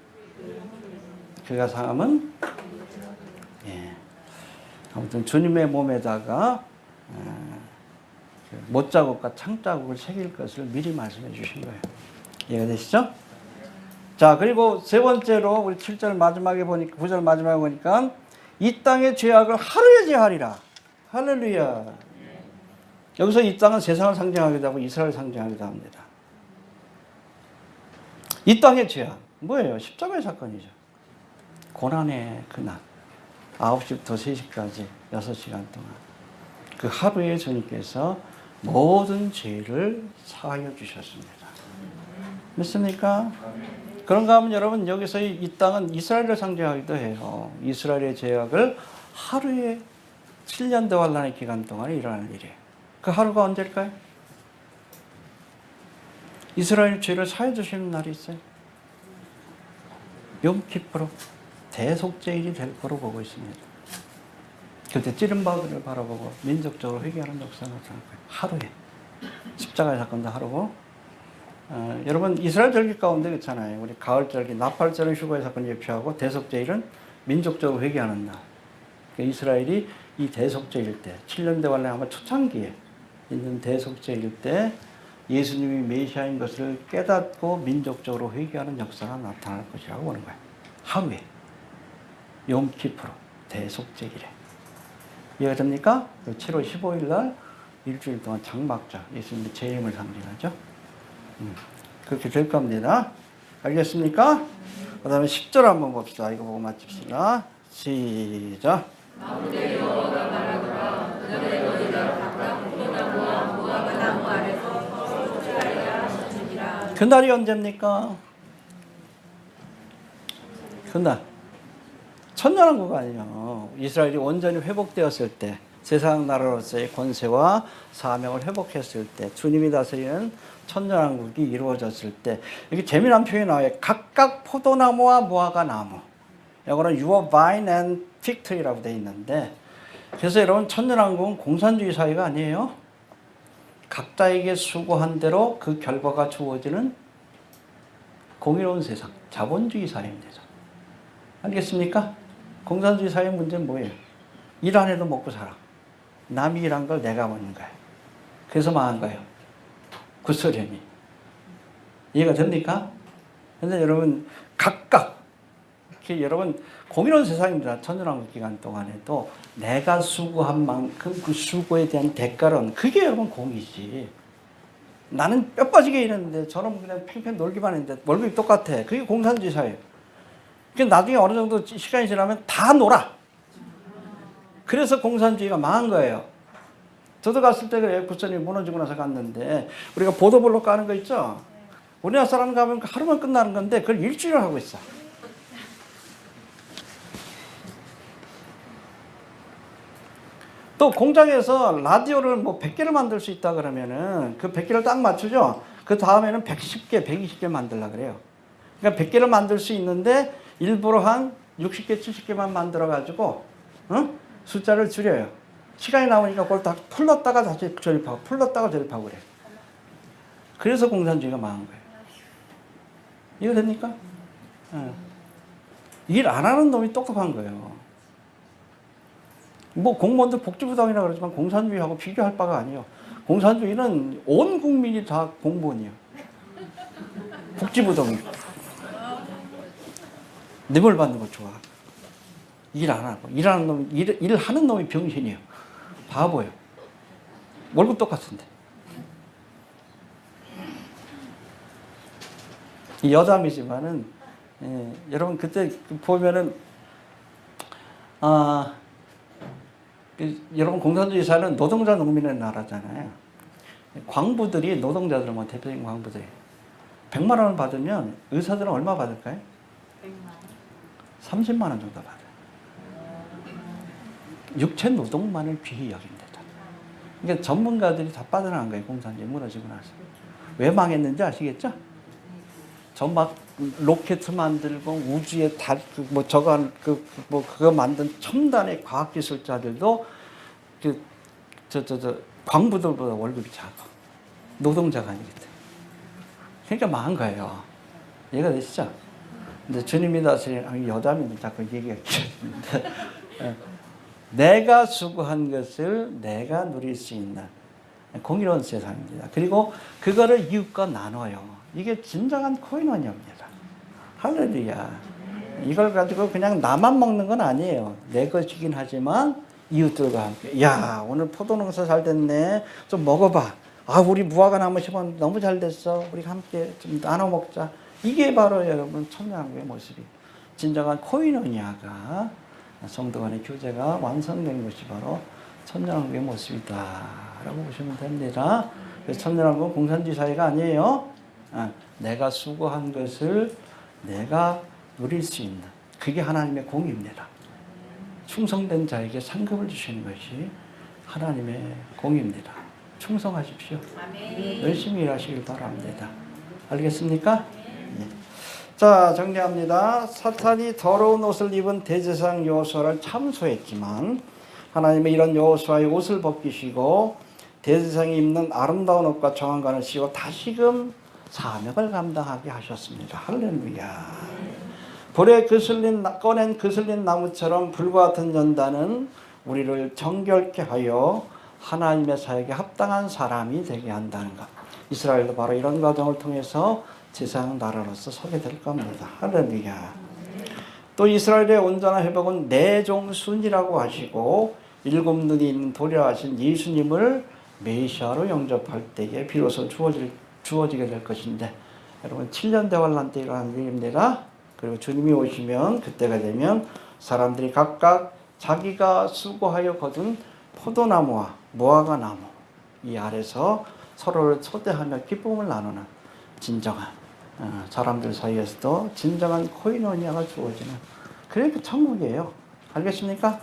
그가 상함은, 예. 아무튼 주님의 몸에다가 못자국과 창자국을 새길 것을 미리 말씀해 주신 거예요. 이해가 되시죠? 자, 그리고 세 번째로 우리 7절 마지막에 보니까 9절 마지막에 보니까 이 땅의 죄악을 하루에 제하리라. 할렐루야. 여기서 이 땅은 세상을 상징하기도 하고 이스라엘을 상징하기도 합니다. 이 땅의 죄악 뭐예요? 십자가의 사건이죠. 고난의 그날 9시부터 3시까지 6시간 동안 그 하루에 주님께서 모든 죄를 사하여 주셨습니다. 믿습니까? 그런가 하면 여러분 여기서 이 땅은 이스라엘을 상징하기도 해요. 이스라엘의 죄악을 하루에 7년 대환란의 기간 동안에 일어나는 일이에요. 그 하루가 언제일까요? 이스라엘 죄를 사해 주시는 날이 있어요. 욤키프로 대속죄일이 될 거로 보고 있습니다. 그때 찌른 바들을 바라보고 민족적으로 회개하는 역사가 나타날 거예요. 하루에. 십자가의 사건도 하루고 여러분 이스라엘 절기 가운데 그렇잖아요. 우리 가을 절기, 나팔절은 휴거의 사건을 예표하고 대속죄일은 민족적으로 회개하는 날. 그러니까 이스라엘이 이 대속죄일 때 7년 대환란 아마 초창기에 있는 대속죄일 때 예수님이 메시아인 것을 깨닫고 민족적으로 회개하는 역사가 나타날 것이라고 보는 거예요. 하루에 욤키프로 대속죄일에. 이해가 됩니까? 7월 15일 날 일주일 동안 장막절 예수님의 재림을 상징하죠. 그렇게 될 겁니다. 알겠습니까? 그 다음에 10절 한번 봅시다. 이거 보고 마칩시다. 시작. 그날이 언제입니까? 그날 천년왕국 아니에요. 이스라엘이 온전히 회복되었을 때 세상 나라로서의 권세와 사명을 회복했을 때 주님이 다스리는 천년왕국이 이루어졌을 때 이렇게 재미난 표현이 나와요. 각각 포도나무와 무화과 나무. 이거는 Your vine and fig tree라고 되어 있는데 그래서 여러분 천년왕국은 공산주의 사회가 아니에요. 각자에게 수고한 대로 그 결과가 주어지는 공의로운 세상, 자본주의 사회입니다. 알겠습니까? 공산주의 사회의 문제는 뭐예요? 일 안 해도 먹고 살아. 남이 일한 걸 내가 먹는 거예요. 그래서 망한 거예요. 구소련이. 이해가 됩니까? 근데 여러분 각각 이렇게 여러분 공의로운 세상입니다. 천년왕국 기간 동안에도 내가 수고한 만큼 그 수고에 대한 대가는 그게 여러분 공이지. 나는 뼈 빠지게 일했는데 저는 그냥 팽팽 놀기만 했는데 월급이 똑같아. 그게 공산주의 사회예요. 그러니까 나중에 어느 정도 시간이 지나면 다 놀아. 그래서 공산주의가 망한 거예요. 저도 갔을 때 그래요. 구천이 무너지고 나서 갔는데 우리가 보도블록 가는 거 있죠? 우리나라 사람 가면 하루만 끝나는 건데 그걸 일주일을 하고 있어. 또 공장에서 라디오를 뭐 100개를 만들 수 있다 그러면은 그 100개를 딱 맞추죠? 그 다음에는 110개, 120개 만들라 그래요. 그러니까 100개를 만들 수 있는데 일부러 한 60개, 70개만 만들어가지고, 숫자를 줄여요. 시간이 나오니까 그걸 다 풀렀다가 다시 조립하고, 풀렀다가 조립하고 그래요. 그래서 공산주의가 망한 거예요. 이거 됩니까? 일 안 하는 놈이 똑똑한 거예요. 뭐 공무원들 복지부당이라 그러지만 공산주의하고 비교할 바가 아니에요. 공산주의는 온 국민이 다 공무원이에요. 복지부당이고. 뇌물 받는 거 좋아. 일 안 하고. 일하는 놈, 일하는 놈이 병신이에요. 바보예요. 월급 똑같은데. 여담이지만은, 여러분 그때 보면은, 여러분 공산주의 사회는 노동자 농민의 나라잖아요. 광부들이 노동자들만 대표적인 광부들이 100만 원을 받으면 의사들은 얼마 받을까요? 30만 원 정도 받아요. 육체 노동만을 귀히 여긴대다. 그러니까 전문가들이 다 빠져나간 거예요. 공산주의 무너지고 나서. 왜 망했는지 아시겠죠? 저 막 로켓 만들고 우주에 그거 만든 첨단의 과학기술자들도 광부들보다 월급이 작아. 노동자가 아니기 때문에. 그러니까 망한 거예요. 이해가 되시죠? 근데 주님이 다스리는 여담인데 자꾸 얘기가 길어지는데 내가 수고한 것을 내가 누릴 수 있는 공의로운 세상입니다. 그리고 그거를 이웃과 나눠요. 이게 진정한 코인원입니다. 할렐루야. 이걸 가지고 그냥 나만 먹는 건 아니에요. 내 것이긴 하지만 이웃들과 함께. 야, 오늘 포도 농사 잘 됐네. 좀 먹어봐. 아, 우리 무화과 나무 심었는데 너무 잘 됐어. 우리 함께 좀 나눠 먹자. 이게 바로 여러분 천년왕국의 모습이. 진정한 코이노니아가 성도 간의 교제가 완성된 것이 바로 천년왕국의 모습이다라고 보시면 됩니다. 그래서 천년왕국은 공산주의 사회가 아니에요. 내가 수고한 것을 내가 누릴 수 있는 그게 하나님의 공의입니다. 충성된 자에게 상급을 주시는 것이 하나님의 공의입니다. 충성하십시오. 열심히 일하시길 바랍니다. 알겠습니까? 네. 자, 정리합니다. 사탄이 더러운 옷을 입은 대제사장 여호수아를 참소했지만 하나님은 이런 여호수아의 옷을 벗기시고 대제사장이 입는 아름다운 옷과 정한관을 씌워 다시금 사명을 감당하게 하셨습니다. 할렐루야. 불에 꺼낸 그슬린 나무처럼 불과 같은 연단은 우리를 정결케 하여 하나님의 사역에 합당한 사람이 되게 한다는 것. 이스라엘도 바로 이런 과정을 통해서 제사장 나라로서 서게 될 겁니다. 할렐루야. 또 이스라엘의 온전한 회복은 내종순이라고 하시고 일곱 눈이 있는 도리라 하신 예수님을 메시아로 영접할 때에 비로소 주어지게 될 것인데 여러분 7년 대환란 때 일어나는 일입니다. 그리고 주님이 오시면 그때가 되면 사람들이 각각 자기가 수고하여 거둔 포도나무와 무화과 나무 이 아래서 서로를 초대하며 기쁨을 나누는 진정한 사람들 사이에서도 진정한 코이노니아가 주어지는 그러니까 천국이에요. 알겠습니까?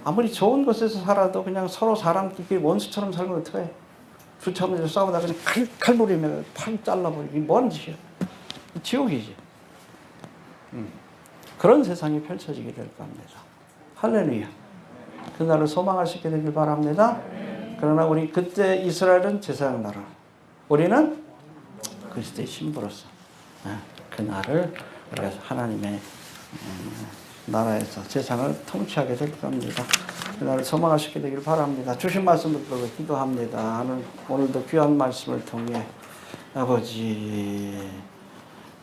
아무리 좋은 곳에서 살아도 그냥 서로 사람끼리 원수처럼 살면 어떡해? 주차문에서 싸우다 그냥 칼부리면 팔 잘라버리기 뭔 짓이야? 지옥이지. 그런 세상이 펼쳐지게 될 겁니다. 할렐루야. 그날을 소망할 수 있게 되길 바랍니다. 그러나 우리 그때 이스라엘은 제사장 나라, 우리는 그리스도의 신부로서 그날을 우리가 하나님의 나라에서 세상을 통치하게 될 겁니다. 그날을 소망할 수 있게 되길 바랍니다. 주신 말씀을 듣고 기도합니다. 오늘도 귀한 말씀을 통해 아버지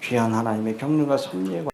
귀한 하나님의 경륜과 섭리에